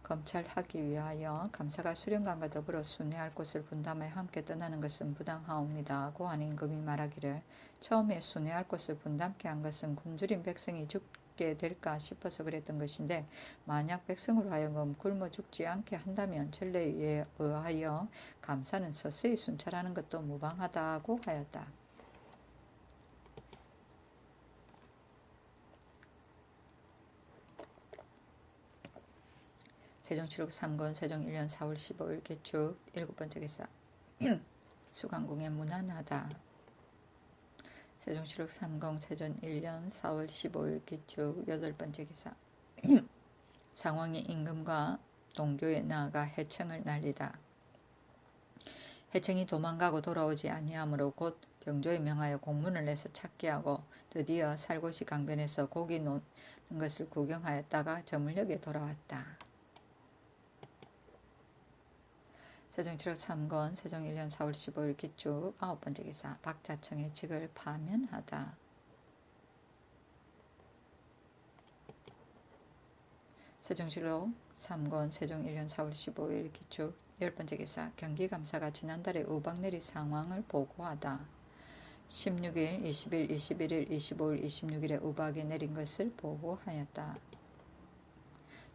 검찰하기 위하여 감사가 수령관과 더불어 순회할 곳을 분담하여 함께 떠나는 것은 부당하옵니다. 고 하니 임금이 말하기를 처음에 순회할 곳을 분담케 한 것은 굶주린 백성이 죽게 될까 싶어서 그랬던 것인데 만약 백성으로 하여금 굶어 죽지 않게 한다면 전례에 의하여 감사는 서서히 순찰하는 것도 무방하다고 하였다. 세종시록 3권 세종 1년 4월 15일 개축 7번째 기사 수강궁에 문안하다. 세종시록 3권 세종 1년 4월 15일 개축 8번째 기사 상왕이 임금과 동교에 나아가 해청을 날리다. 해청이 도망가고 돌아오지 아니하므로 곧 병조에 명하여 공문을 내서 찾게 하고 드디어 살고시 강변에서 고기 노는 것을 구경하였다가 저물녘에 돌아왔다. 세종시록 3권 세종 1년 4월 15일 기축 9번째 기사 박자청의 직을 파면하다. 세종시록 3권 세종 1년 4월 15일 기축 10번째 기사 경기감사가 지난달에 우박내리 상황을 보고하다. 16일, 20일, 21일, 25일, 26일에 우박이 내린 것을 보고하였다.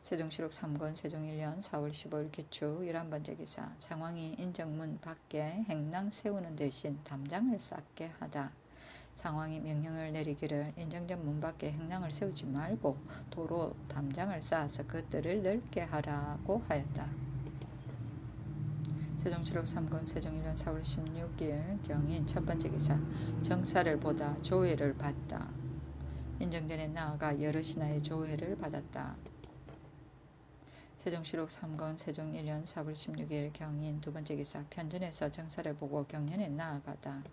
세종시록 3권 세종 1년 4월 15일 기축 11번째 기사 상왕이 인정문 밖에 행랑 세우는 대신 담장을 쌓게 하다. 상왕이 명령을 내리기를 인정전 문 밖에 행랑을 세우지 말고 도로 담장을 쌓아서 그것들을 넓게 하라고 하였다. 세종시록 3권 세종 1년 4월 16일 경인 첫번째 기사 정사를 보다 조회를 받다. 인정전에 나아가 여러 신하의 조회를 받았다. 세종시록 3권 세종 1년 4월 16일 경인 두번째 기사 편전에서 정사를 보고 경연에 나아가다.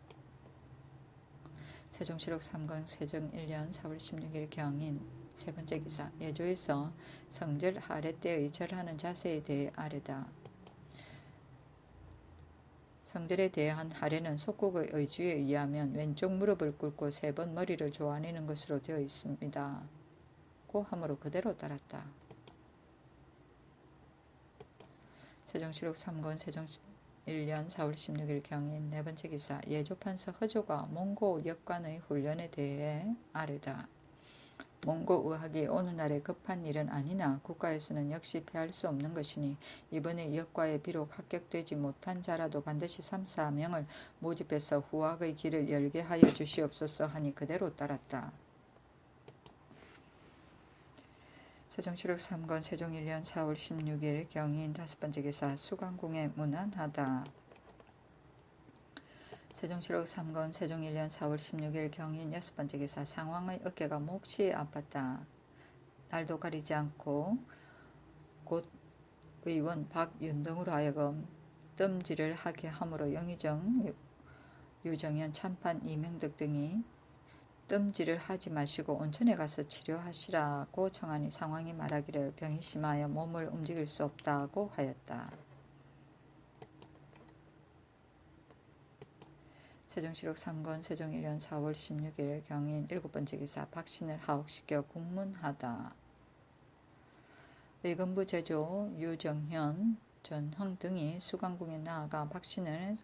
세종시록 3권 세종 1년 4월 16일 경인 세번째 기사 예조에서 성절 하례 때의 절하는 자세에 대해 아뢰다. 성절에 대한 하례는 속국의 의주에 의하면 왼쪽 무릎을 꿇고 3번 머리를 조아내는 것으로 되어 있습니다. 고 하므로 그대로 따랐다. 세종시록 3권 세종 1년 4월 16일 경인 네번째 기사 예조판서 허조가 몽고 역관의 훈련에 대해 아뢰다. 몽고 의학이 오늘날의 급한 일은 아니나 국가에서는 역시 피할 수 없는 것이니 이번에 역과에 비록 합격되지 못한 자라도 반드시 3, 4명을 모집해서 후학의 길을 열게 하여 주시옵소서 하니 그대로 따랐다. 세종시록 3권 세종 1년 4월 16일 경인 5번째 기사 수강궁에 문안하다. 세종시록 3권 세종 1년 4월 16일 경인 6번째 기사 상왕의 어깨가 몹시 아팠다. 날도 가리지 않고 곧 의원 박윤등으로 하여금 뜸질을 하게 함으로 영의정, 유정현, 참판, 이명득 등이 뜸질을 하지 마시고 온천에 가서 치료하시라고 청하니 상왕이 말하기를 병이 심하여 몸을 움직일 수 없다고 하였다. 세종시록 3권 세종 1년 4월 16일 경인 7번째 기사 박신을 하옥시켜 국문하다. 의금부 제조 유정현, 전흥 등이 수강궁에 나아가 박신을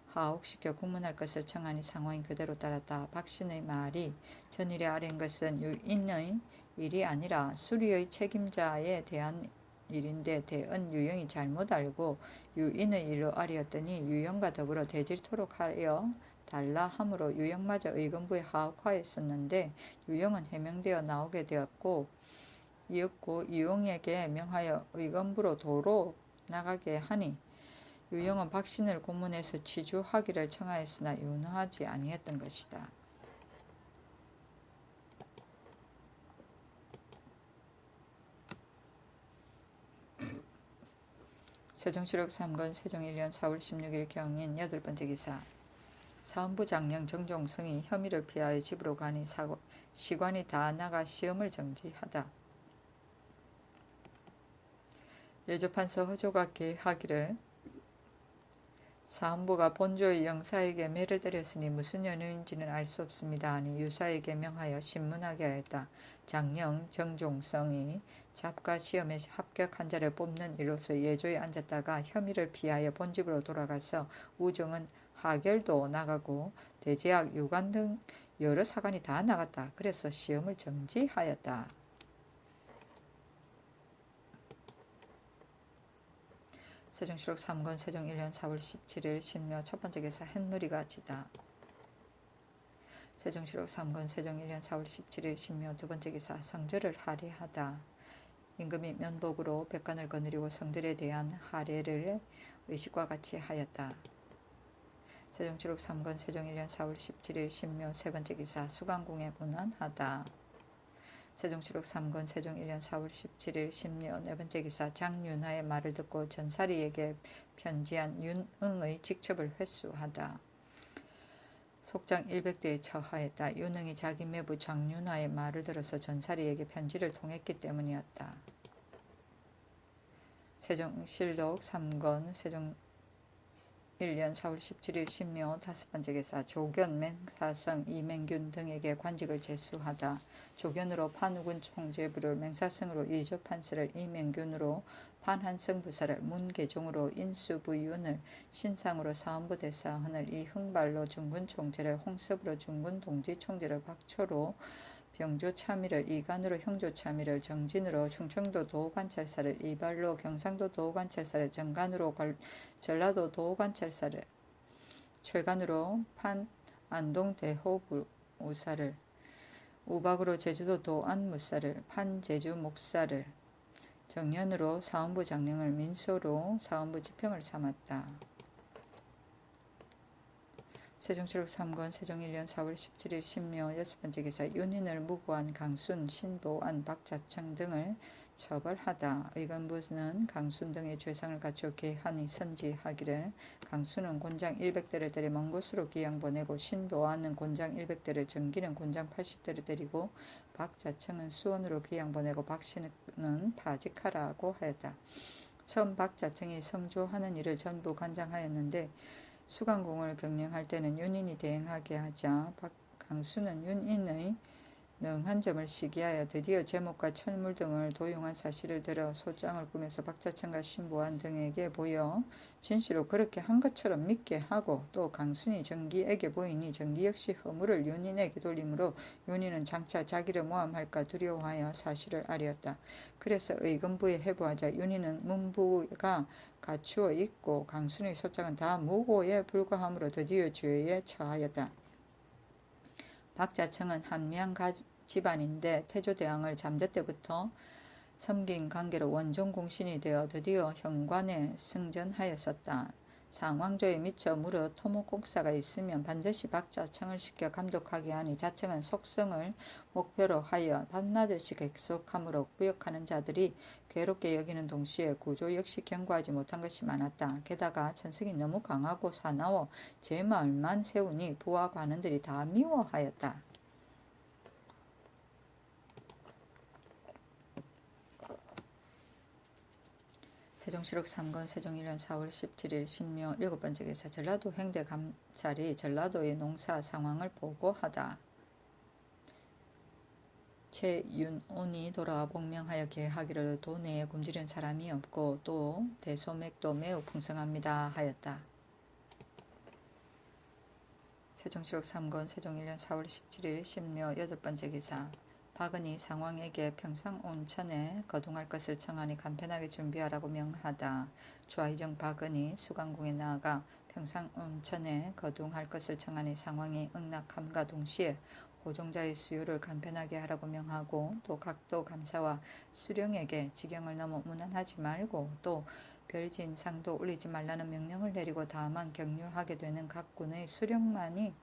하옥시켜 국문할 것을 청하니 상황이 그대로 따랐다. 박신의 말이 전일에 아뢰인 것은 유인의 일이 아니라 수리의 책임자에 대한 일인데 대은 유영이 잘못 알고 유인의 일로 아뢰었더니 유영과 더불어 대질토록 하여 달라 함으로 유영마저 의금부에 하옥하였었는데 유영은 해명되어 나오게 되었고 유영에게 명하여 의금부로 도로 나가게 하니 유영은 박신을 고문해서 취주하기를 청하였으나 윤허하지 아니했던 것이다. 세종시록 3권 세종 1년 4월 16일 경인 8번째 기사 사헌부 장령 정종성이 혐의를 피하여 집으로 가니 시관이 다 나가 시험을 정지하다. 예조판서 허조가 계하기를 사헌부가 본조의 영사에게 매를 때렸으니 무슨 연유인지는 알 수 없습니다 하니 유사에게 명하여 신문하게 하였다. 장령 정종성이 잡가 시험에 합격한 자를 뽑는 일로서 예조에 앉았다가 혐의를 피하여 본집으로 돌아가서 우정은 하결도 나가고 대제학 유관 등 여러 사관이 다 나갔다. 그래서 시험을 정지하였다. 세종시록 3권 세종 1년 4월 17일 신묘 첫번째 기사 햇누리가 지다. 세종시록 3권 세종 1년 4월 17일 신묘 두번째 기사 성절을 할애하다. 임금이 면복으로 백관을 거느리고 성절에 대한 할애를 의식과 같이 하였다. 세종시록 3권 세종 1년 4월 17일 신묘 세번째 기사 수강궁에 문안하다. 세종시록 3권 세종 1년 4월 17일 신묘 네번째 기사 장윤하의 말을 듣고 전사리에게 편지한 윤응의 직첩을 회수하다. 속장 100대에 처하였다. 윤응이 자기 매부 장윤하의 말을 들어서 전사리에게 편지를 통했기 때문이었다. 세종실록 3권 세종 1년 4월 17일 신묘 다섯번째 기사 조견, 맹사성, 이맹균 등에게 관직을 제수하다. 조견으로 판우군 총재부를, 맹사성으로 이조판서를, 이맹균으로 판한성 부사를, 문계종으로 인수부윤을, 신상으로 사헌부 대사헌을, 이흥발로 중군 총재를, 홍섭으로 중군 동지 총재를, 박초로 병조 참의를, 이간으로 형조 참의를, 정진으로 충청도 도관찰사를, 이발로 경상도 도관찰사를, 정간으로 전라도 도관찰사를, 최간으로 안동 대호부사를, 우박으로 제주도 도안무사를, 판제주 목사를, 정년으로 사헌부 장령을, 민소로 사헌부 지평을 삼았다. 세종시록 3권 세종 1년 4월 17일 신묘 여섯번째 기사 윤인을 무고한 강순, 신보안, 박자청 등을 처벌하다. 의금부는 강순 등의 죄상을 갖추어 계하니 선지하기를 강순은 곤장 100대를 때려 먼 곳으로 귀양 보내고 신보안은 곤장 100대를 정기는 곤장 80대를 때리고 박자청은 수원으로 귀양 보내고 박신은 파직하라고 하였다. 처음 박자청이 성조하는 일을 전부 관장하였는데 수강궁을 경영할 때는 윤인이 대행하게 하자 강수는 윤인의 능한 점을 시기하여 드디어 제목과 철물 등을 도용한 사실을 들어 소장을 꾸며서 박자청과 신보안 등에게 보여 진실로 그렇게 한 것처럼 믿게 하고 또 강순이 정기에게 보이니 정기 역시 허물을 윤인에게 돌리므로 윤인은 장차 자기를 모함할까 두려워하여 사실을 아뢰었다. 그래서 의금부에 해부하자 윤인은 문부가 갖추어 있고 강순의 소장은 다 무고에 불과하므로 드디어 죄에 처하였다. 박자청은 한미양 집안인데 태조대왕을 잠재 때부터 섬긴 관계로 원종공신이 되어 드디어 현관에 승전하였었다. 상왕조에 미처 무릇 토목공사가 있으면 반드시 박자청을 시켜 감독하게 하니 자청은 속성을 목표로 하여 밤낮을씩 계속함으로 구역하는 자들이 괴롭게 여기는 동시에 구조 역시 경고하지 못한 것이 많았다. 게다가 천성이 너무 강하고 사나워 제마을만 세우니 부하 관원들이 다 미워하였다. 세종시록 3권 세종 1년 4월 17일 신묘 7번째 기사 전라도 행대감찰이 전라도의 농사 상황을 보고하다. 최윤온이 돌아와 복명하여 계하기를 도 내에 굶주린 사람이 없고 또 대소맥도 매우 풍성합니다 하였다. 세종시록 3권 세종 1년 4월 17일 신묘 8번째 기사 박은이 상왕에게 평상 온천에 거둥할 것을 청하니 간편하게 준비하라고 명하다. 주하이정 박은이 수강궁에 나아가 평상 온천에 거둥할 것을 청하니 상왕이 응낙함과 동시에 호종자의 수요를 간편하게 하라고 명하고 또 각도 감사와 수령에게 지경을 넘어 무난하지 말고 또 별진상도 올리지 말라는 명령을 내리고 다만 격려하게 되는 각 군의 수령만이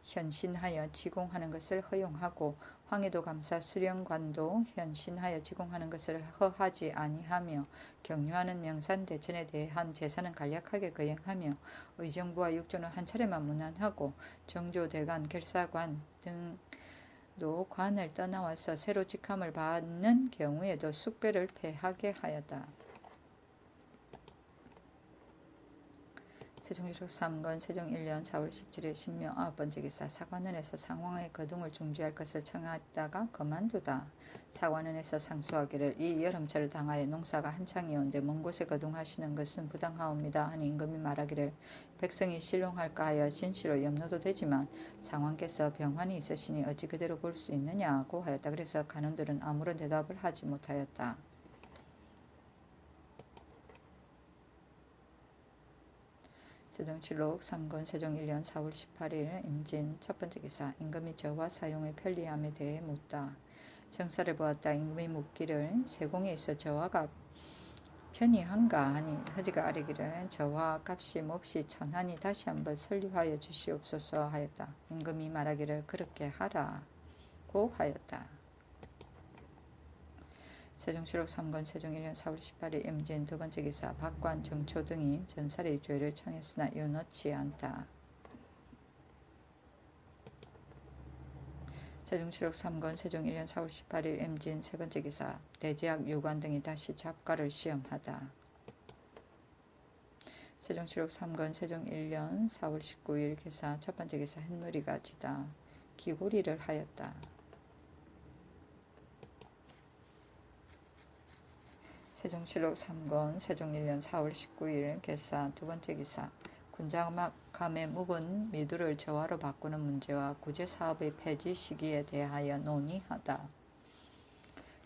현신하여 지공하는 것을 허용하고 황해도 감사 수령관도 현신하여 지공하는 것을 허하지 아니하며 격려하는 명산 대천에 대한 제사는 간략하게 거행하며 의정부와 육조는 한 차례만 문안하고 정조대관 결사관 등도 관을 떠나와서 새로 직함을 받는 경우에도 숙배를 폐하게 하였다. 세종시록 3권 세종 1년 4월 17일 신묘 9번째 기사 사관원에서 상왕의 거둥을 중지할 것을 청하다가 그만두다. 사관원에서 상수하기를 이 여름철을 당하여 농사가 한창이온데 먼 곳에 거둥하시는 것은 부당하옵니다 하니 임금이 말하기를 백성이 신롱할까 하여 진시로 염려도 되지만 상왕께서 병환이 있으시니 어찌 그대로 볼 수 있느냐고 하였다. 그래서 간원들은 아무런 대답을 하지 못하였다. 세종시록 3권 세종 1년 4월 18일 임진 첫번째 기사 임금이 저화 사용의 편리함에 대해 묻다. 정사를 보았다. 임금이 묻기를 세공에 있어 저화가 편리한가 하니 허지가 아뢰기를 저화 값이 몹시 천하니 다시 한번 설립하여 주시옵소서 하였다. 임금이 말하기를 그렇게 하라고 하였다. 세종시록 3권 세종 1년 4월 18일 임진 두번째 기사 박관 정초 등이 전살의 죄를 청했으나 요넣지 않다. 세종시록 3권 세종 1년 4월 18일 임진 세번째 기사 대제학 유관 등이 다시 잡과를 시험하다. 세종시록 3권 세종 1년 4월 19일 기사 첫번째 기사 햇누리가 지다 기고리를 하였다. 세종시록 3권 세종 1년 4월 19일 개사 두번째 기사 군자감의 묵은 미두를 저화로 바꾸는 문제와 구제사업의 폐지 시기에 대하여 논의하다.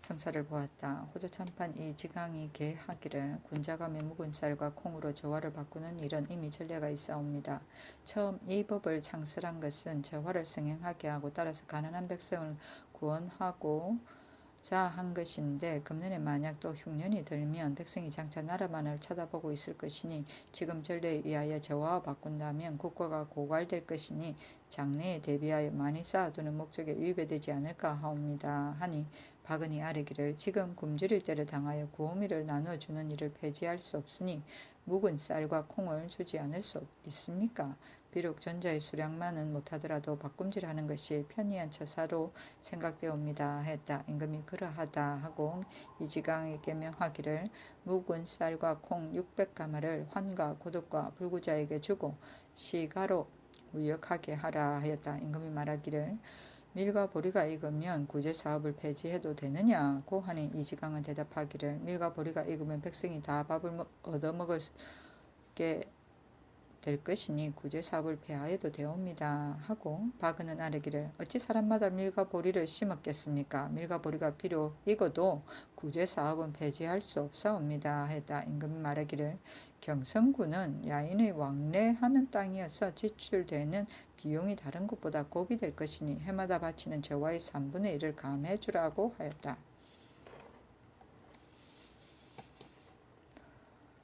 정사를 보았다. 호조참판 이 지강이 계하기를 군자감의 묵은 쌀과 콩으로 저화를 바꾸는 일은 이미 전례가 있사옵니다. 처음 이 법을 창설한 것은 저화를 성행하게 하고 따라서 가난한 백성을 구원하고 자 한 것인데 금년에 만약 또 흉년이 들면 백성이 장차 나라만을 쳐다보고 있을 것이니 지금 전례에 의하여 저화와 바꾼다면 국가가 고갈될 것이니 장래에 대비하여 많이 쌓아두는 목적에 위배되지 않을까 하옵니다 하니 박은이 아뢰기를 지금 굶주릴 때를 당하여 구호미를 나누어주는 일을 폐지할 수 없으니 묵은 쌀과 콩을 주지 않을 수 있습니까? 비록 전자의 수량만은 못하더라도 바꿈질하는 것이 편리한 처사로 생각되옵니다 했다. 임금이 그러하다 하고 이지강에게 명하기를 묵은 쌀과 콩 600가마를 환과 고독과 불구자에게 주고 시가로 무역하게 하라 하였다. 임금이 말하기를 밀과 보리가 익으면 구제사업을 폐지해도 되느냐고 하니 이지강은 대답하기를 밀과 보리가 익으면 백성이 다 밥을 얻어먹게 될 것이니 구제사업을 폐하해도 되옵니다 하고 박은은 아뢰기를 어찌 사람마다 밀과 보리를 심었겠습니까? 밀과 보리가 비록 익어도 구제사업은 폐지할 수 없사옵니다 했다. 임금이 말하기를 경성군은 야인의 왕래하는 땅이어서 지출되는 비용이 다른 곳보다 곱이 될 것이니 해마다 바치는 저화의 3분의 1을 감해 주라고 하였다.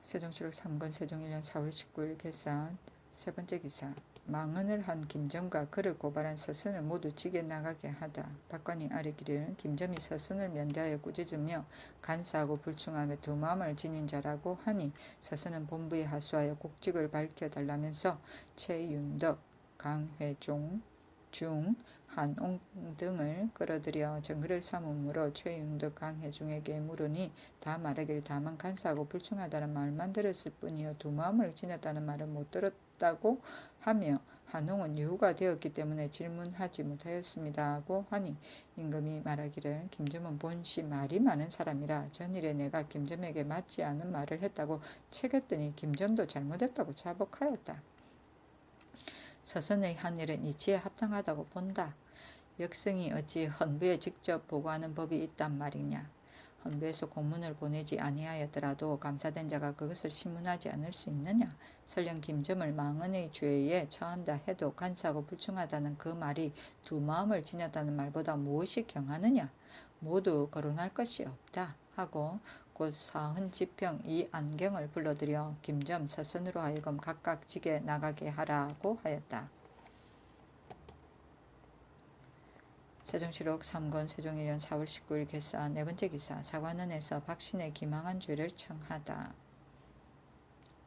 세종시록 3권 세종 1년 4월 19일 개사 세번째 기사 망언을 한 김점과 그를 고발한 서선을 모두 찌개 나가게 하다. 박관이 아뢰기를 김점이 서선을 면대하여 꾸짖으며 간사하고 불충하며 두 마음을 지닌 자라고 하니 서선은 본부에 하수하여 국직을 밝혀달라면서 최윤덕, 강회종 중 한옹 등을 끌어들여 정글을 삼음으로 최윤덕 강혜중에게 물으니 다 말하길 다만 간사하고 불충하다는 말만 들었을 뿐이요 두 마음을 지녔다는 말은 못 들었다고 하며 한옹은 유후가 되었기 때문에 질문하지 못하였습니다 하고 하니 임금이 말하기를 김점은 본시 말이 많은 사람이라 전일에 내가 김점에게 맞지 않은 말을 했다고 채겠더니 김점도 잘못했다고 자복하였다. 서선의 한 일은 이치에 합당하다고 본다. 역승이 어찌 헌부에 직접 보고하는 법이 있단 말이냐. 헌부에서 공문을 보내지 아니하였더라도 감사된 자가 그것을 심문하지 않을 수 있느냐. 설령 김점을 망언의 죄에 처한다 해도 간사하고 불충하다는 그 말이 두 마음을 지녔다는 말보다 무엇이 경하느냐. 모두 거론할 것이 없다 하고 곧 사헌 지평 이 안경을 불러들여 김점 서선으로 하여금 각각 직에 나가게 하라고 하였다. 세종시록 3권 세종 1년 4월 19일 개사 네 번째 기사 사관원에서 박신의 기망한 죄를 청하다.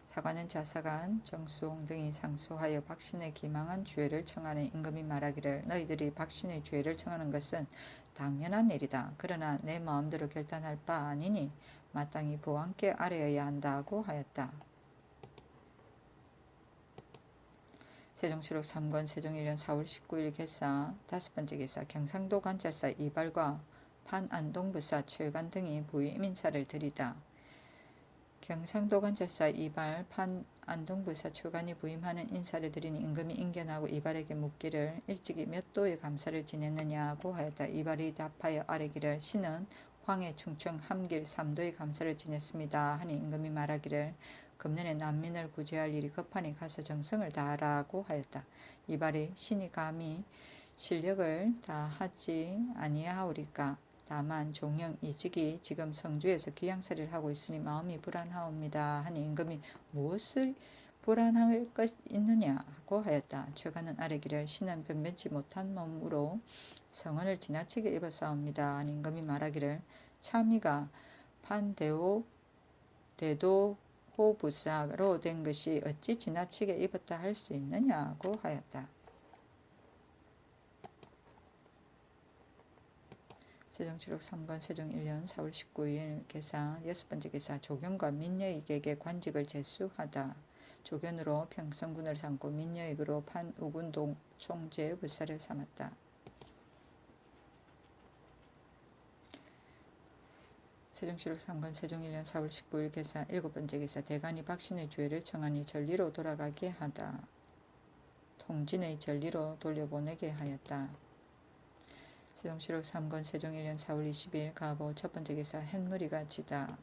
사관원 자사관 정수홍 등이 상소하여 박신의 기망한 죄를 청하는 임금이 말하기를 너희들이 박신의 죄를 청하는 것은 당연한 일이다. 그러나 내 마음대로 결단할 바 아니니 마땅히 보안께 아뢰어야 한다고 하였다. 세종시록 3권 세종 1년 4월 19일 개사 다섯 번째 기사 경상도 관찰사 이발과 판안동부사 최관 등이 부임 인사를 드리다. 경상도 관찰사 이발 판안동부사 최관이 부임하는 인사를 드리니 임금이 인견하고 이발에게 묻기를 일찍이 몇 도의 감사를 지냈느냐고 하였다. 이발이 답하여 아뢰기를 신은 황해 충청 함길 3도의 감사를 지냈습니다 하니 임금이 말하기를 금년에 난민을 구제할 일이 급하니 가서 정성을 다하라고 하였다. 이발이 신이 감히 실력을 다하지 아니하오리까. 다만 종영 이직이 지금 성주에서 귀양살이를 하고 있으니 마음이 불안하옵니다 하니 임금이 무엇을 불안할 것 있느냐 하고 하였다. 최관은 아뢰기를 신은 변변치 못한 몸으로 성언을 지나치게 입었사옵니다 하니 임금이 말하기를 참의가 판대도 호부사로 된 것이 어찌 지나치게 입었다 할 수 있느냐고 하였다. 세종시록 3권 세종 1년 4월 19일 개사 여섯 번째 기사 조견과 민여익에게 관직을 제수하다. 조견으로 평성군을 삼고 민여익으로 판우군 총재 부사를 삼았다. 세종시록 3권 세종 1년 4월 19일 개사 일곱 번째 기사 대간이 박신의 죄를 청하니 전리로 돌아가게 하다. 통진의 전리로 돌려보내게 하였다. 세종시록 3권 세종 1년 4월 20일 가보 첫 번째 기사 햇무리가 지다.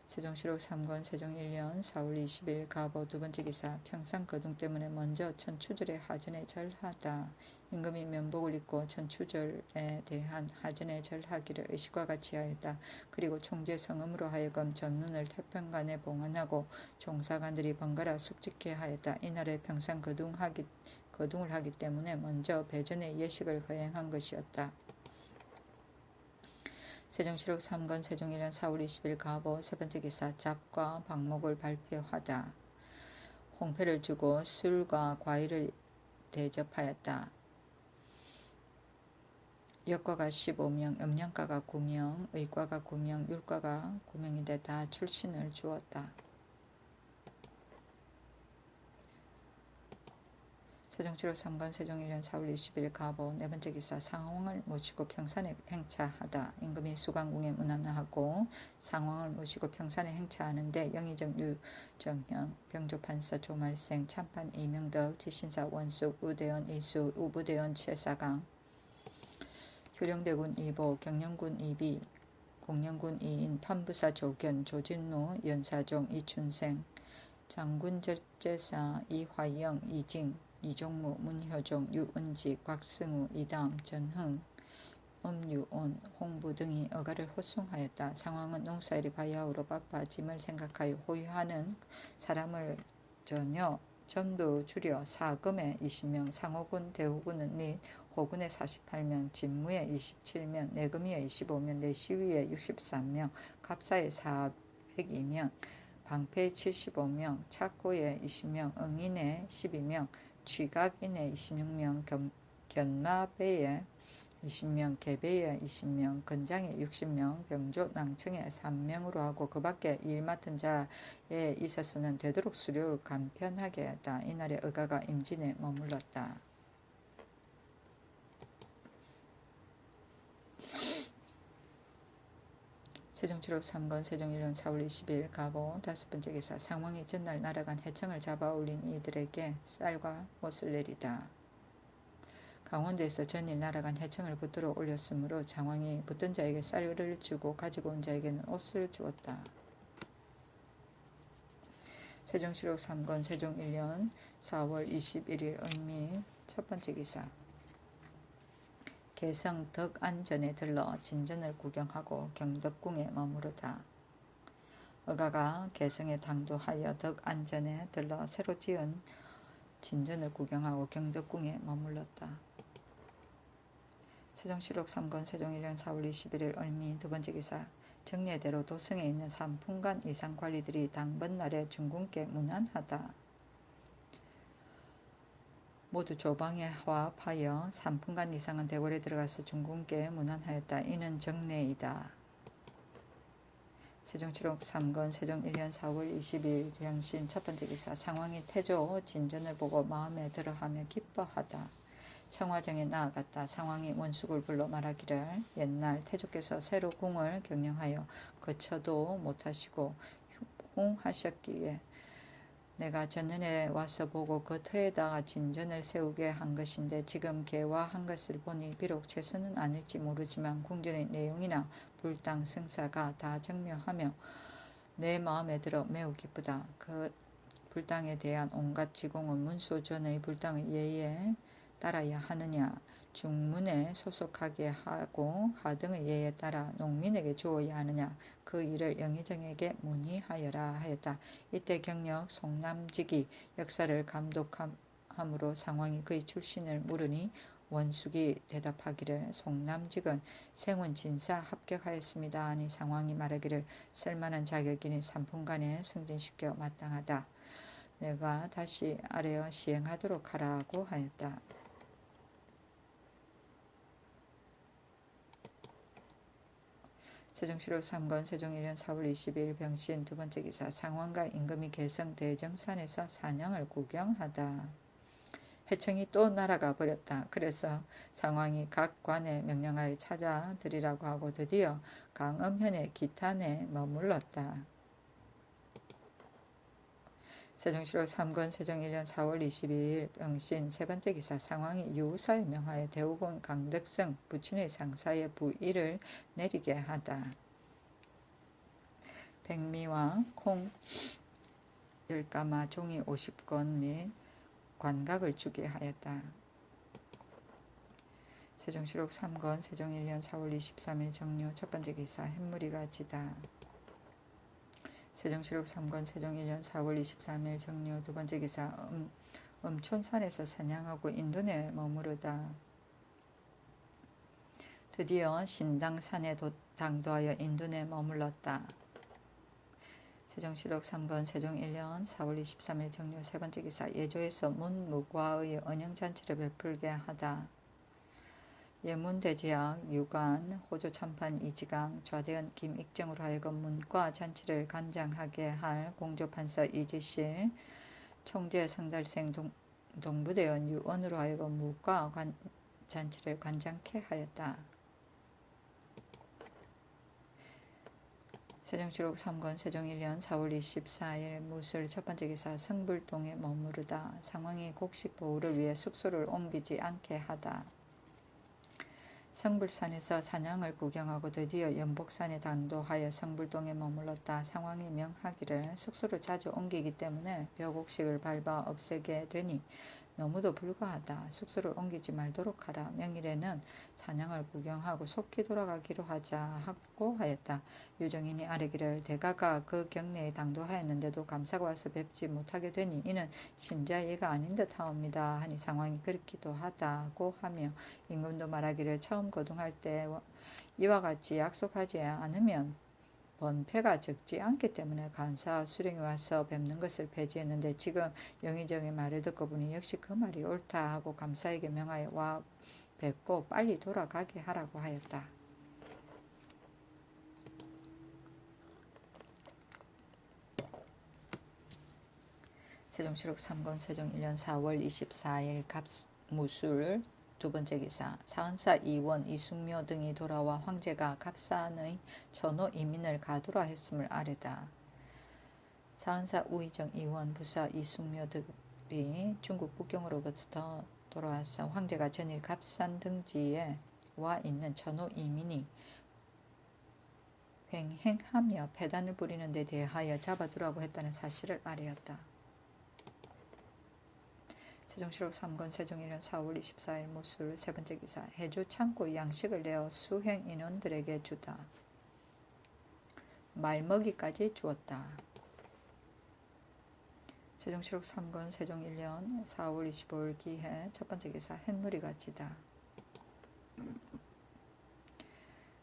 세종시록 3권 세종 1년 4월 20일 가보 두 번째 기사 평상 거둥 때문에 먼저 천추절에 하전에 절하다. 임금이 면복을 입고 천추절에 대한 하전에 절하기를 의식과 같이 하였다. 그리고 총재 성음으로 하여금 전문을 태평관에 봉헌하고 종사관들이 번갈아 숙직케 하였다. 이날에 평상 거둥을 하기 때문에 먼저 배전의 예식을 거행한 것이었다. 세종시록 3권 세종 1년 4월 20일 가보 세 번째 기사 잡과 방목을 발표하다. 홍패를 주고 술과 과일을 대접하였다. 역과가 15명, 음양과가 9명, 의과가 9명, 율과가 9명인데 다 출신을 주었다. 세종시록 3권 세종 1년 4월 20일 가보 네 번째 기사 상왕을 모시고 평산에 행차하다. 임금이 수강궁에 문안하고 상왕을 모시고 평산에 행차하는데 영의정 유정현, 병조판사 조말생, 참판 이명덕, 지신사 원숙, 우대원 이수, 우부대원 최사강, 효령대군 이보, 경영군 이비, 공영군 이인, 판부사 조견, 조진로, 연사종 이춘생, 장군절제사 이화영, 이징, 이종무, 문효종, 유은지, 곽승우, 이담, 전흥, 엄유온, 홍부 등이 어가를 호송하였다. 상황은 농사일이 바야흐로 바빠 짐을 생각하여 호위하는 사람을 전부 줄여 사금에 20명, 상호군, 대호군은 및 호군에 48명, 진무에 27명, 내금위에 25명, 내시위에 63명, 갑사에 402명, 방패에 75명, 착고에 20명, 응인에 12명, 취각인에 26명, 견마배에 20명, 개배에 20명, 건장에 60명, 병조, 낭청에 3명으로 하고 그 밖에 일 맡은 자에 있어서는 되도록 수료를 간편하게 했다. 이날에 의가가 임진에 머물렀다. 세종치록 3권 세종 1년 4월 20일 가보 다섯 번째 기사 상왕이 전날 날아간 해청을 잡아 올린 이들에게 쌀과 옷을 내리다. 강원도에서 전일 날아간 해청을 붙들어 올렸으므로 상왕이 붙든 자에게 쌀을 주고 가지고 온 자에게는 옷을 주었다. 세종시록 3권 세종 1년 4월 21일 의미 첫 번째 기사 개성 덕안전에 들러 진전을 구경하고 경덕궁에 머무르다. 의가가 개성에 당도하여 덕안전에 들러 새로 지은 진전을 구경하고 경덕궁에 머물렀다. 세종시록 3권 세종 1년 4월 21일 을미 두 번째 기사 정례대로 도성에 있는 3분간 이상 관리들이 당번날에 중궁께 문안하다. 모두 조방에 화합하여 3분간 이상은 대궐에 들어가서 중궁께 문안하였다. 이는 정례이다. 세종치록 3권 세종 1년 4월 22일 경신 첫 번째 기사 상왕이 태조 진전을 보고 마음에 들어하며 기뻐하다. 청화정에 나아갔다. 상왕이 원숙을 불러 말하기를 옛날 태조께서 새로 궁을 경영하여 거쳐도 못하시고 흉하셨기에 내가 전년에 와서 보고 그 터에다가 진전을 세우게 한 것인데 지금 개화한 것을 보니 비록 최선은 아닐지 모르지만 궁전의 내용이나 불당 승사가 다 정묘하며 내 마음에 들어 매우 기쁘다. 그 불당에 대한 온갖 지공은 문소전의 불당의 예에 따라야 하느냐 중문에 소속하게 하고 하등의 예에 따라 농민에게 주어야 하느냐 그 일을 영의정에게 문의하여라 하였다. 이때 경력 송남직이 역사를 감독함으로 상왕이 그의 출신을 물으니 원숙이 대답하기를 송남직은 생훈진사 합격하였습니다 하니 상왕이 말하기를 쓸만한 자격이니 3분간에 승진시켜 마땅하다. 내가 다시 아뢰어 시행하도록 하라고 하였다. 세종시록 3권 세종 1년 4월 22일 병신 두 번째 기사 상왕과 임금이 개성 대정산에서 사냥을 구경하다. 해청이 또 날아가 버렸다. 그래서 상왕이 각 관에 명령하여 찾아들이라고 하고 드디어 강엄현의 기탄에 머물렀다. 세종시록 3권 세종 1년 4월 22일 병신 세 번째 기사 상왕이 유사에 명하여 대우군 강덕성 부친의 상사의 부의를 내리게 하다. 백미와 콩 10가마 종이 50건 및 관각을 주게 하였다. 세종시록 3권 세종 1년 4월 23일 정묘 첫 번째 기사 햇무리가 지다. 세종시록 3권 세종 1년 4월 23일 정묘 두 번째 기사 음촌산에서 사냥하고 인도에 머무르다. 드디어 신당산에 당도하여 인도에 머물렀다. 세종시록 3권 세종 1년 4월 23일 정묘 세 번째 기사 예조에서 문무과의 언영잔치를 베풀게 하다. 예문대제학 유관 호조 참판 이지강 좌대원 김익정으로 하여금 문과 잔치를 관장하게 할 공조판사 이지실 총재 성달생 동부대원 유언으로 하여금 무과 잔치를 관장케 하였다. 세종시록 3권 세종 1년 4월 24일 무술 첫 번째 기사 성불동에 머무르다. 상왕이 곡식 보호를 위해 숙소를 옮기지 않게 하다. 성불산에서 사냥을 구경하고 드디어 연복산에 당도하여 성불동에 머물렀다. 상왕이 명하기를 숙소를 자주 옮기기 때문에 벼곡식을 밟아 없애게 되니 너무도 불가하다. 숙소를 옮기지 말도록 하라. 명일에는 사냥을 구경하고 속히 돌아가기로 하자 하고 하였다. 유정인이 아뢰기를 대가가 그 경내에 당도하였는데도 감사가 와서 뵙지 못하게 되니 이는 신자예가 아닌 듯 하옵니다 하니 상황이 그렇기도 하다고 하며 임금도 말하기를 처음 거동할 때 이와 같이 약속하지 않으면 번패가 적지 않기 때문에 간사 수령이 와서 뵙는 것을 폐지했는데 지금 영의정의 말을 듣고 보니 역시 그 말이 옳다 하고 감사에게 명하여 와 뵙고 빨리 돌아가게 하라고 하였다. 세종실록 3권 세종 1년 4월 24일 갑무술 두 번째 기사 사은사 이원 이숙묘 등이 돌아와 황제가 갑산의 전호 이민을 가두라 했음을 아뢰다. 사은사 우의정 이원 부사 이숙묘 등이 중국 북경으로부터 돌아와서 황제가 전일 갑산 등지에 와 있는 전호 이민이 횡행하며 패단을 부리는 데 대하여 잡아두라고 했다는 사실을 아뢰었다. 세종실록 3권 세종 1년 4월 24일 무술 세 번째 기사 해주 창고 양식을 내어 수행 인원들에게 주다. 말먹이까지 주었다. 세종실록 3권 세종 1년 4월 25일 기해 첫 번째 기사 햇무리가 지다.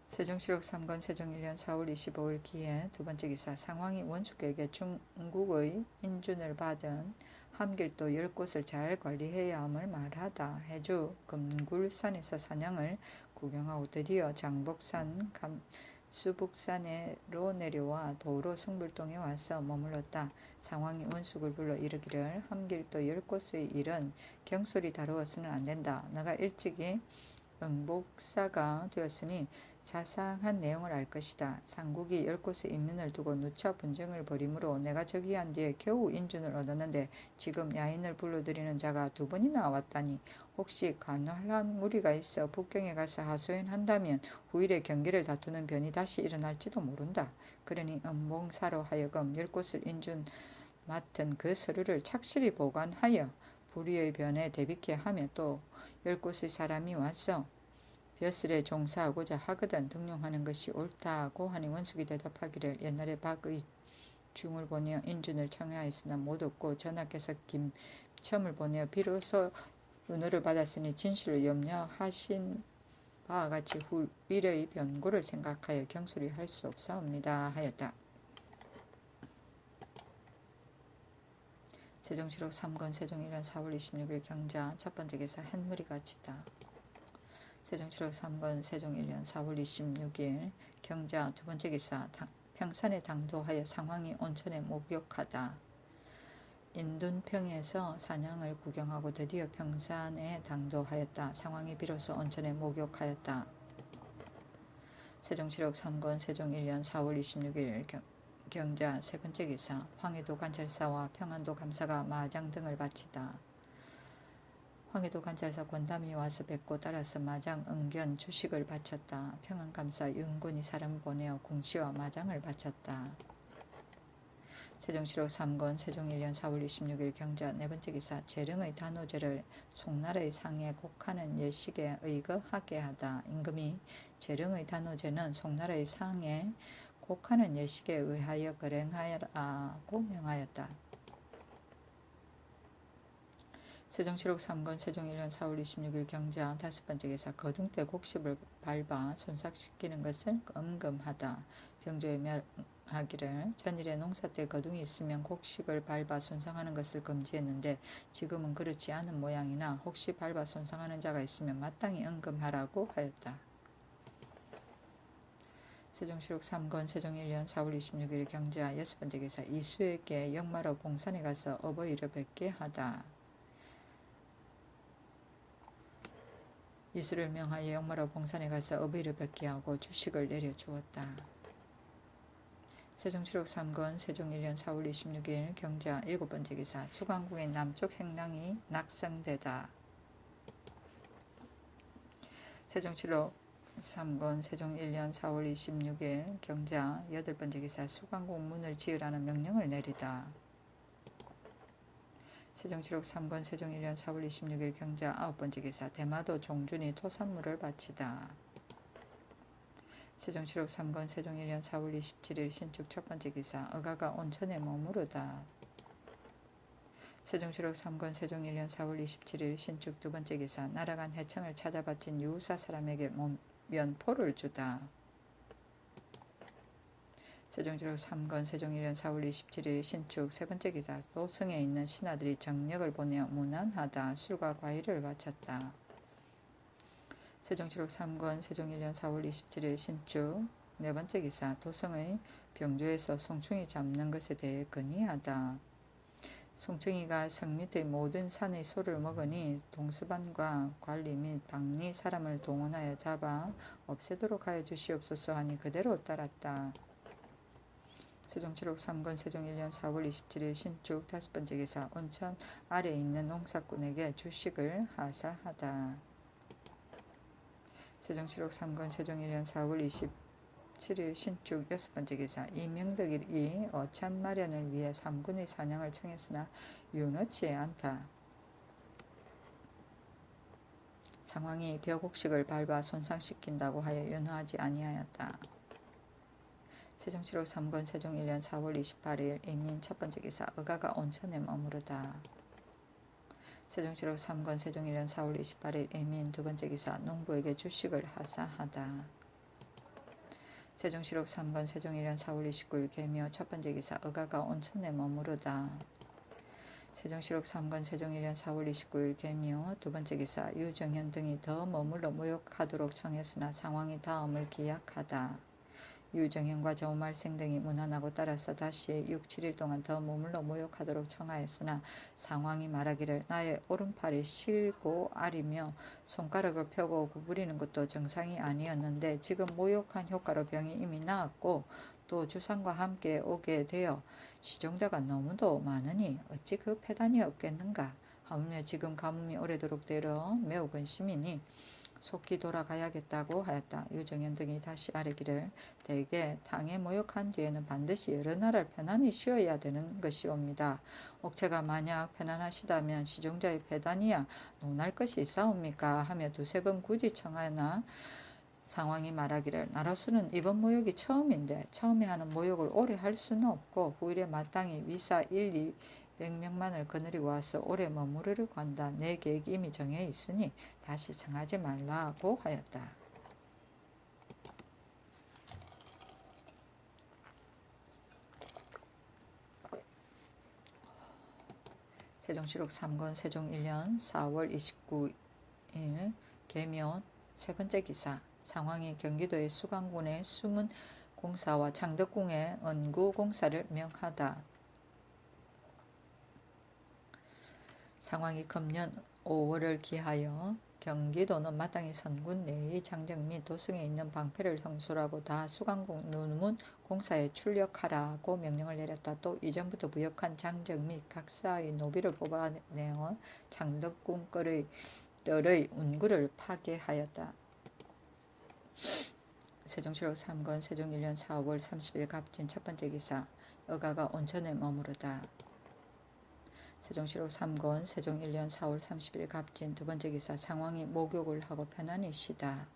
세종실록 3권 세종 1년 4월 25일 기해 두 번째 기사 상황이 원숙에게 중국의 인준을 받은 함길도 10곳을 잘 관리해야 함을 말하다. 해주 금굴산에서 사냥을 구경하고 드디어 장복산 수북산으로 내려와 도로 성불동에 와서 머물렀다. 상황이 원숙을 불러 이르기를 함길도 10곳의 일은 경솔히 다루어서는 안 된다. 너가 일찍이 응복사가 되었으니 자상한 내용을 알 것이다. 상국이 10곳의 인민을 두고 누차 분쟁을 벌이므로 내가 저기한 뒤에 겨우 인준을 얻었는데 지금 야인을 불러들이는 자가 2번이나 왔다니 혹시 간헐한 무리가 있어 북경에 가서 하소연한다면 후일에 경계를 다투는 변이 다시 일어날지도 모른다. 그러니 응봉사로 하여금 10곳을 인준 맡은 그 서류를 착실히 보관하여 불의의 변에 대비케 하며 또 10곳의 사람이 와서 벼슬에 종사하고자 하거든 등용하는 것이 옳다고 하니 원숙이 대답하기를 옛날에 박의중을 보내어 인준을 청하였으나 못 얻고 전하께서 김첨을 보내어 비로소 은호를 받았으니 진실을 염려하신 바와 같이 후일의 변고를 생각하여 경솔히 할 수 없사옵니다 하였다. 세종실록 3권 세종 1년 4월 26일 경자 첫 번째 기사 햇무리가 지다. 세종실록 3권 세종 1년 4월 26일 경자 두 번째 기사 평산에 당도하여 상황이 온천에 목욕하다. 인둔평에서 사냥을 구경하고 드디어 평산에 당도하였다. 상황이 비로소 온천에 목욕하였다. 세종실록 3권 세종 1년 4월 26일 경자 세 번째 기사 황해도 관찰사와 평안도 감사가 마장 등을 바치다. 황해도 관찰사 권담이 와서 뵙고 따라서 마장 응견 주식을 바쳤다. 평안감사 윤군이 사람을 보내어 궁시와 마장을 바쳤다. 세종실록 3권 세종 1년 4월 26일 경자 네 번째 기사 재릉의 단오제를 송나라의 상에 곡하는 예식에 의거하게 하다. 임금이 재릉의 단오제는 송나라의 상에 곡하는 예식에 의하여 거행하라고 명하였다. 세종실록 3권 세종 1년 4월 26일 경자 다섯 번째 기사 거둥대 곡식을 밟아 손삭시키는 것을 엄금하다. 병조에 멸하기를 전일에 농사 때 거둥이 있으면 곡식을 밟아 손상하는 것을 금지했는데 지금은 그렇지 않은 모양이나 혹시 밟아 손상하는 자가 있으면 마땅히 엄금하라고 하였다. 세종실록 3권 세종 1년 4월 26일 경자 여섯 번째 기사 이수에게 역마로 봉산에 가서 어버이를 뵙게 하다. 이수를 명하여 역마로 봉산에 가서 어버이를 뵙게 하고 주식을 내려주었다. 세종실록 3권 세종 1년 4월 26일 경자 일곱 번째 기사 수강궁의 남쪽 행랑이 낙성되다. 세종실록 3권 세종 1년 4월 26일 경자 여덟 번째 기사 수강궁 문을 지으라는 명령을 내리다. 세종실록 3권 세종 1년 4월 26일 경자 아홉 번째 기사 대마도 종준이 토산물을 바치다. 세종실록 3권 세종 1년 4월 27일 신축 첫 번째 기사 어가가 온천에 머무르다. 세종실록 3권 세종 1년 4월 27일 신축 두 번째 기사 날아간 해청을 찾아 바친 유우사 사람에게 면포를 주다. 세종시록 3권 세종 1년 4월 27일 신축 세 번째 기사 도성에 있는 신하들이 정력을 보내어 무난하다. 술과 과일을 바쳤다. 세종시록 3권 세종 1년 4월 27일 신축 네 번째 기사 도성의 병조에서 송충이 잡는 것에 대해 건의하다. 송충이가 성 밑의 모든 산의 소를 먹으니 동수반과 관리 및 방리 사람을 동원하여 잡아 없애도록 하여 주시옵소서 하니 그대로 따랐다. 세종시록 3권 세종 1년 4월 27일 신축 다섯 번째 기사 온천 아래에 있는 농사꾼에게 주식을 하사하다. 세종시록 3권 세종 1년 4월 27일 신축 여섯 번째 기사 이명덕이 어찬 마련을 위해 3군의 사냥을 청했으나 유넣지 않다. 상황이 벽옥식을 밟아 손상시킨다고 하여 윤허하지 아니하였다. 세종시록 3권 세종 1년 4월 28일 임민 첫 번째 기사 의가가 온천에 머무르다. 세종시록 3권 세종 1년 4월 28일 임민 두 번째 기사 농부에게 주식을 하사하다. 세종시록 3권 세종 1년 4월 29일 계묘 첫 번째 기사 의가가 온천에 머무르다. 세종시록 3권 세종 1년 4월 29일 계묘 두 번째 기사 유정현 등이 더 머물러 모욕하도록 청했으나 상황이 다음을 기약하다. 유정현과 저말생 등이 무난하고 따라서 다시 6, 7일 동안 더 머물러 모욕하도록 청하였으나 상황이 말하기를 나의 오른팔이 실고 아리며 손가락을 펴고 구부리는 것도 정상이 아니었는데 지금 모욕한 효과로 병이 이미 나았고 또 주상과 함께 오게 되어 시종자가 너무도 많으니 어찌 그 패단이 없겠는가. 하물며 지금 가뭄이 오래도록 되어 매우 근심이니 속히 돌아가야겠다고 하였다. 유정현 등이 다시 아뢰기를 대개 당에 모욕한 뒤에는 반드시 여러 날을 편안히 쉬어야 되는 것이옵니다. 옥체가 만약 편안하시다면 시종자의 패단이야 논할 것이 있사옵니까 하며 두세 번 굳이 청하나 상황이 말하기를 나로서는 이번 모욕이 처음인데 처음에 하는 모욕을 오래 할 수는 없고 후일에 마땅히 위사 1, 200명만을 거느리고 와서 오래 머무르려고 한다. 내 계획이 이미 정해 있으니 다시 청하지 말라고 하였다. 세종시록 3권 세종 1년 4월 29일 계묘 세 번째 기사 상황이 경기도의 수강군의 숨은 공사와 창덕궁의 은구 공사를 명하다. 상황이 금년 5월을 기하여 경기도는 마땅히 선군 내의 장정 및 도성에 있는 방패를 형술하고 다 수강궁 누문 공사에 출력하라고 명령을 내렸다. 또 이전부터 부역한 장정 및 각사의 노비를 뽑아내어 창덕궁 뜰의 운구를 파괴하였다. 세종시록 3권 세종 1년 4월 30일 갑진 첫 번째 기사 의가가 온천에 머무르다. 세종시록 3권 세종 1년 4월 30일 갑진 두 번째 기사 상황이 목욕을 하고 편안히 쉬다.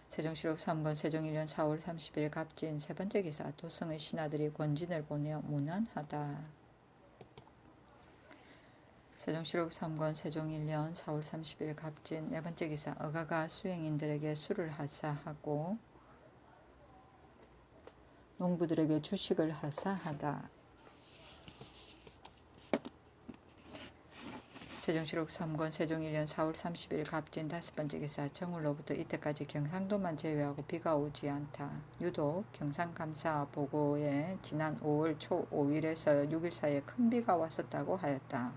세종시록 3권 세종 1년 4월 30일 갑진 세 번째 기사 도성의 신하들이 권진을 보내어 무난하다. 세종시록 3권 세종 1년 4월 30일 갑진 네 번째 기사 의가가 수행인들에게 술을 하사하고 농부들에게 주식을 하사하다. 세종시록 3권 세종 1년 4월 30일 갑진 다섯 번째 기사 정월로부터 이때까지 경상도만 제외하고 비가 오지 않다. 유독 경상감사 보고에 지난 5월 초 5일에서 6일 사이에 큰 비가 왔었다고 하였다.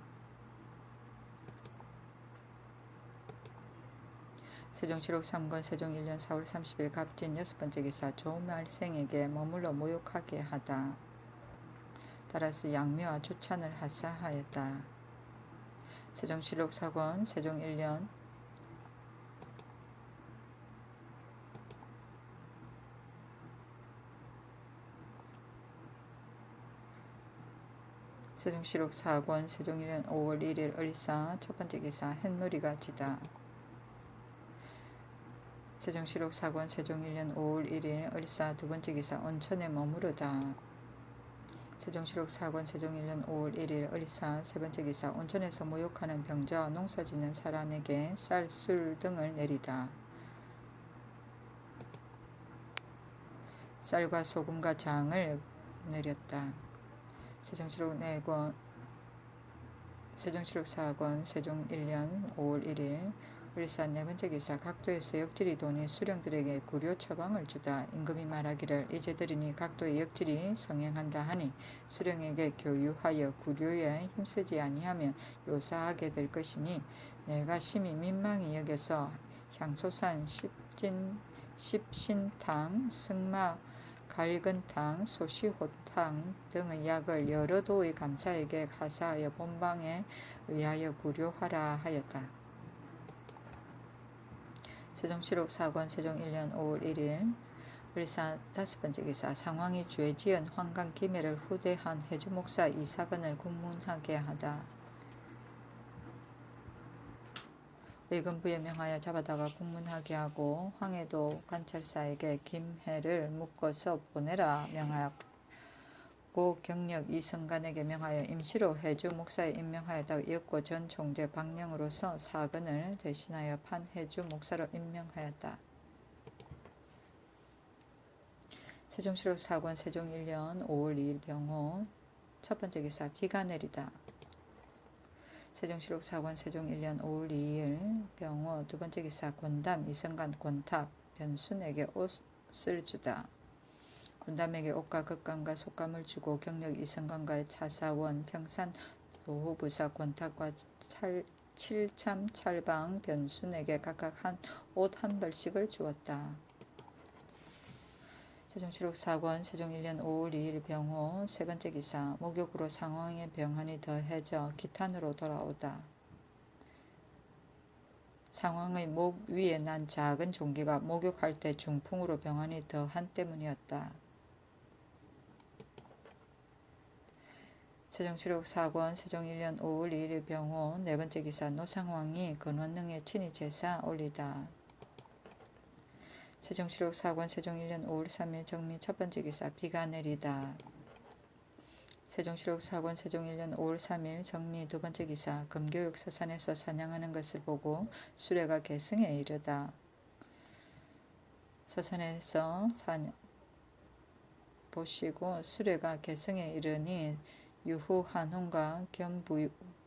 세종시록 3권 세종 1년 4월 30일 갑진 여섯 번째 기사 조말생에게 머물러 모욕하게 하다. 따라서 양묘와 주찬을 하사하였다. 세종시록 4권 세종 1년 세종시록 4권 세종 1년 5월 1일 을사 첫 번째 기사 햇놀이가 지다. 세종시록 4권 세종 1년 5월 1일 을사 두 번째 기사 온천에 머무르다. 세종시록 4권 세종 1년 5월 1일 을사 세 번째 기사 온천에서 모욕하는 병자와 농사짓는 사람에게 쌀, 술 등을 내리다. 쌀과 소금과 장을 내렸다. 세종시록 4권 세종 1년 5월 1일 을사 네 번째 기사 각도에서 역질이 도니 수령들에게 구려 처방을 주다. 임금이 말하기를 이제들이니 각도의 역질이 성행한다 하니 수령에게 교유하여 구려에 힘쓰지 아니하면 요사하게 될 것이니 내가 심히 민망히 여겨서 향소산 십신탕 승마 갈근탕 소시호탕 등의 약을 여러 도의 감사에게 가사하여 본방에 의하여 구료하라 하였다. 세종시록 4권 세종 1년 5월 1일 을사 다섯 번째 기사 상황이 죄지은 환강 김해를 후대한 해주 목사 이사근을 국문하게 하다. 의금부에 명하여 잡아다가 국문하게 하고 황해도 관찰사에게 김해를 묶어서 보내라 명하였고 경력 이성간에게 명하여 임시로 해주 목사에 임명하였다가 이었고 전 총재 박령으로서 사근을 대신하여 판해주 목사로 임명하였다. 세종시록 4권 세종 1년 5월 2일 병호 첫 번째 기사 비가 내리다. 세종시록 4권 세종 1년 5월 2일 병호 두 번째 기사 권담 이성간 권탁 변순에게 옷을 주다. 권담에게 옷과 겉감과 속감을 주고 경력 이성간과의 차사원 평산 도호부사 권탁과 칠참 찰방 변순에게 각각 옷 한 벌씩을 주었다. 세종시록 4권 세종 1년 5월 2일 병호 세 번째 기사 목욕으로 상황의 병환이 더해져 기탄으로 돌아오다. 상황의 목 위에 난 작은 종기가 목욕할 때 중풍으로 병환이 더한 때문이었다. 세종시록 4권 세종 1년 5월 2일 병호 네 번째 기사 노상왕이 근원능에 친히 제사 올리다. 세종시록 4권 세종 1년 5월 3일 정미 첫 번째 기사 비가 내리다. 세종시록 4권 세종 1년 5월 3일 정미 두 번째 기사 금교육 서산에서 사냥하는 것을 보고 수레가 계승에 이르다. 서산에서 보시고 수레가 계승에 이르니 유후 한홍과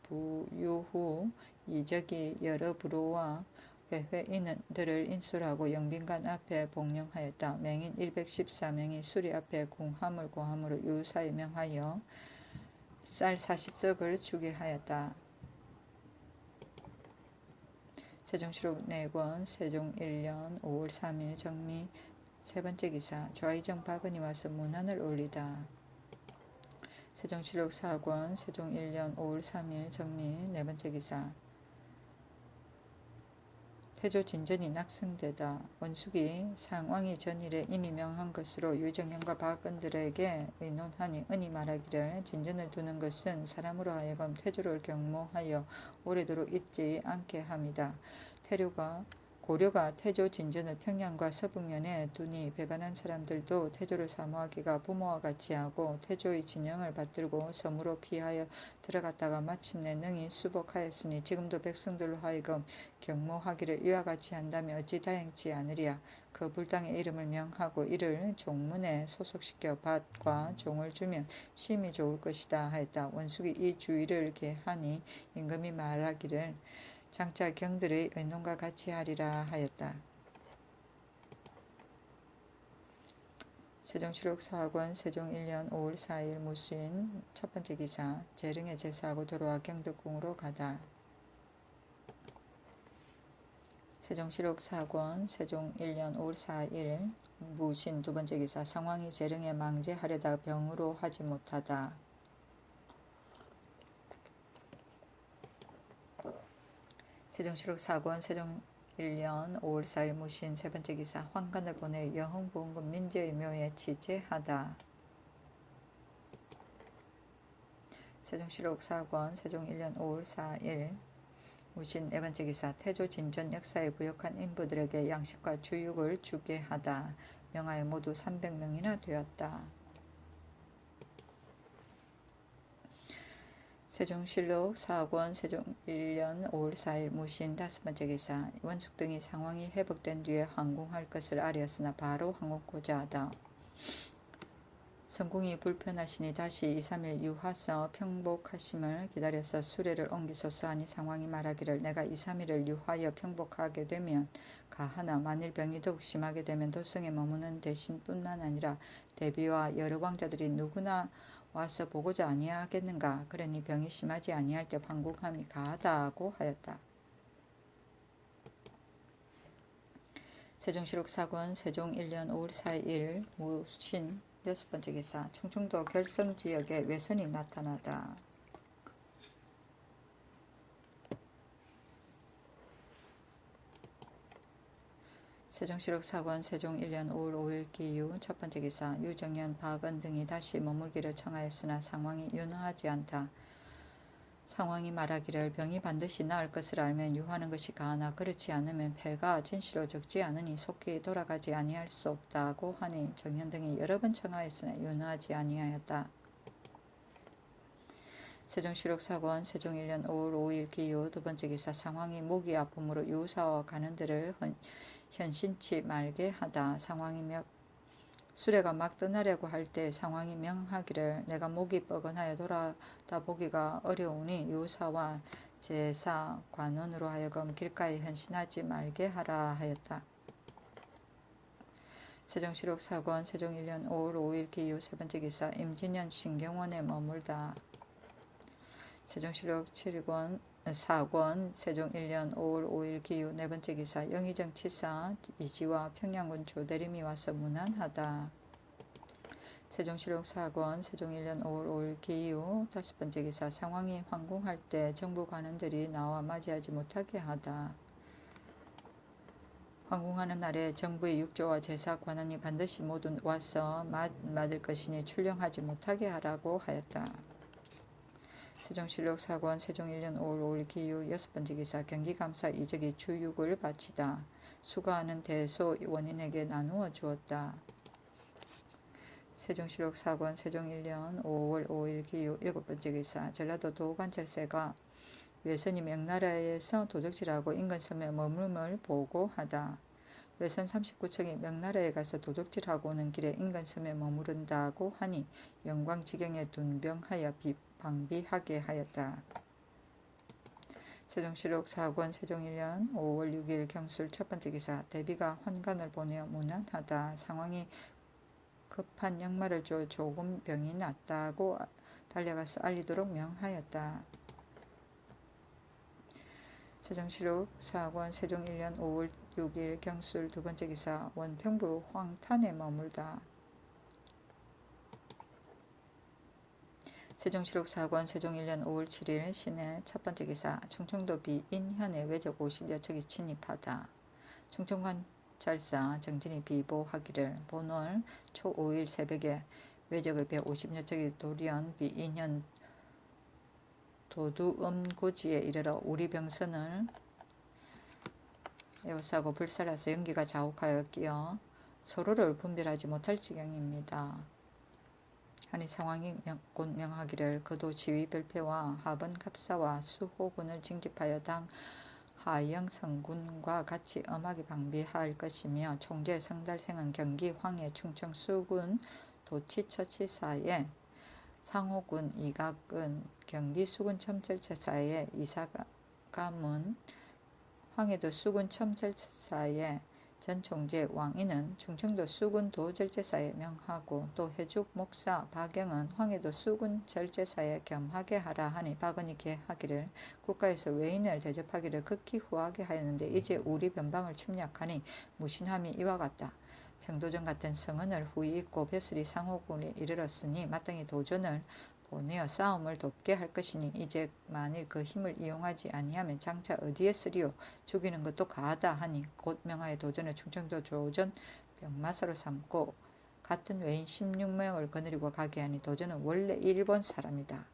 겸부유후 이적이 여러 부로와 회회인들을 인술하고 영빈관 앞에 복령하였다. 맹인 114명이 수리 앞에 궁화물 고함으로 유사에 명하여 쌀 40석을 주게 하였다. 세종시록 4권 세종 1년 5월 3일 정미 세 번째 기사 좌의정 박은이 와서 문안을 올리다. 세종시록 4권 세종 1년 5월 3일 정미 네 번째 기사 태조 진전이 낙승되다. 원숙이 상왕이 전일에 이미 명한 것으로 유정현과 박은들에게 의논하니 은이 말하기를 진전을 두는 것은 사람으로 하여금 태조를 경모하여 오래도록 잊지 않게 함이다. 고려가 태조 진전을 평양과 서북면에 두니 배반한 사람들도 태조를 사모하기가 부모와 같이 하고 태조의 진영을 받들고 섬으로 피하여 들어갔다가 마침내 능히 수복하였으니 지금도 백성들로 하여금 경모하기를 이와 같이 한다면 어찌 다행치 않으랴. 그 불당의 이름을 명하고 이를 종문에 소속시켜 밭과 종을 주면 심히 좋을 것이다 하였다. 원숙이 이 주의를 개하니 임금이 말하기를 장차 경들의 의논과 같이 하리라 하였다. 세종시록 4권 세종 1년 5월 4일 무신 첫 번째 기사 재릉에 제사하고 돌아와 경덕궁으로 가다. 세종시록 4권 세종 1년 5월 4일 무신 두 번째 기사 상황이 재릉에 망제하려다 병으로 하지 못하다. 세종시록 4권 세종 1년 5월 4일 무신 세 번째 기사 황관을 보내 여흥부원군 민재의 묘에 취재하다. 세종시록 4권 세종 1년 5월 4일 무신 네 번째 기사 태조 진전 역사에 부역한 인부들에게 양식과 주육을 주게 하다. 명하여 모두 300명이나 되었다. 세종실록 4권 세종 1년 5월 4일 무신 다섯 번째 기사 원숙 등이 상황이 회복된 뒤에 항공할 것을 아뢰었으나 바로 항공고자 하다. 성궁이 불편하시니 다시 2, 3일 유하서 평복하심을 기다려서 수레를 옮기소서 하니 상황이 말하기를 내가 2, 3일을 유하여 평복하게 되면 가하나 만일 병이 더욱 심하게 되면 도성에 머무는 대신뿐만 아니라 대비와 여러 왕자들이 누구나 와서 보고자 아니하겠는가. 그러니 병이 심하지 아니할 때 황궁함이 가하다고 하였다. 세종시록 사권 세종 1년 5월 4일 무신 6번째 기사 충청도 결성지역에 외선이 나타나다. 세종시록 사권 세종 1년 5월 5일 기유 첫번째 기사 유정현, 박은 등이 다시 머물기를 청하였으나 상황이 윤허하지 않다. 상황이 말하기를 병이 반드시 나을 것을 알면 유하는 것이 가하나 그렇지 않으면 폐가 진시로 적지 않으니 속히 돌아가지 아니할 수 없다고 하니 정현 등이 여러 번 청하였으나 윤허하지 아니하였다. 세종시록 사권 세종 1년 5월 5일 기유 두번째 기사 상황이 목이 아픔으로 유사와 가는 데를 현신치 말게 하다. 상황이 수레가 막 떠나려고 할 때 상황이 명하기를 내가 목이 뻐근하여 돌아다 보기가 어려우니 유사와 제사 관원으로 하여금 길가에 현신하지 말게 하라 하였다. 세종시록 사권 세종 1년 5월 5일 기유 세번째 기사 임진년 신경원에 머물다. 세종시록 7권 사권 세종 1년 5월 5일 기유 네번째 기사 영의정 치사 이지와 평양군 조대림이 와서 문안하다. 세종시록 사권 세종 1년 5월 5일 기유 다섯번째 기사 상황이 황궁할 때 정부 관원들이 나와 맞이하지 못하게 하다. 황궁하는 날에 정부의 육조와 제사 관원이 반드시 모두 와서 맞을 것이니 출령하지 못하게 하라고 하였다. 세종시록 사권 세종 1년 5월 5일 기유 여섯번째 기사 경기감사 이적이 주 6을 바치다. 수거하는 대소 원인에게 나누어 주었다. 세종시록 사권 세종 1년 5월 5일 기유 일곱번째 기사 전라도 도관철새가 외선이 명나라에서 도적질하고 인근섬에 머물음을 보고하다. 외선 39척이 명나라에 가서 도적질하고 오는 길에 인근섬에 머무른다고 하니 영광지경에 둔병하여 방비하게 하였다. 세종시록 사권 세종 1년 5월 6일 경술 첫번째 기사 대비가 환관을 보내어 문안하다. 상황이 급한 양말을 줘 조금 병이 낫다고 달려가서 알리도록 명하였다. 세종시록 사권 세종 1년 5월 6일 경술 두번째 기사 원평부 황탄에 머물다. 세종시록 사권 세종 1년 5월 7일 신해 첫번째 기사 충청도 비인현에 외적 50여 척이 침입하다. 충청관찰사 정진이 비보하기를 본월 초 5일 새벽에 외적의 배 50여 척이 돌연 비인현 도두음고지에 이르러 우리 병선을 에워싸고 불살라서 연기가 자욱하여 끼어 서로를 분별하지 못할 지경입니다. 하니 상황이 곧 명하기를 그도 지휘별패와 하번 갑사와 수호군을 징집하여 당 하영성군과 같이 엄하게 방비할 것이며 총재 성달생은 경기 황해 충청 수군 도치처치사에 상호군 이각은 경기 수군 첨철체사에 이사감은 황해도 수군 첨철체사에 전 총재 왕인은 충청도 수군 도절제사에 명하고 또 해죽 목사 박영은 황해도 수군 절제사에 겸하게 하라 하니 박은이 계하기를 국가에서 외인을 대접하기를 극히 후하게 하였는데 이제 우리 변방을 침략하니 무신함이 이와 같다. 평도전 같은 성은을 후이 있고 벼슬이 상호군에 이르렀으니 마땅히 도전을 보내어 싸움을 돕게 할 것이니 이제 만일 그 힘을 이용하지 아니하면 장차 어디에 쓰리요. 죽이는 것도 가하다 하니 곧 명하여 도전을 충청도 조전 병마사로 삼고 같은 외인 16명을 거느리고 가게 하니 도전은 원래 일본 사람이다.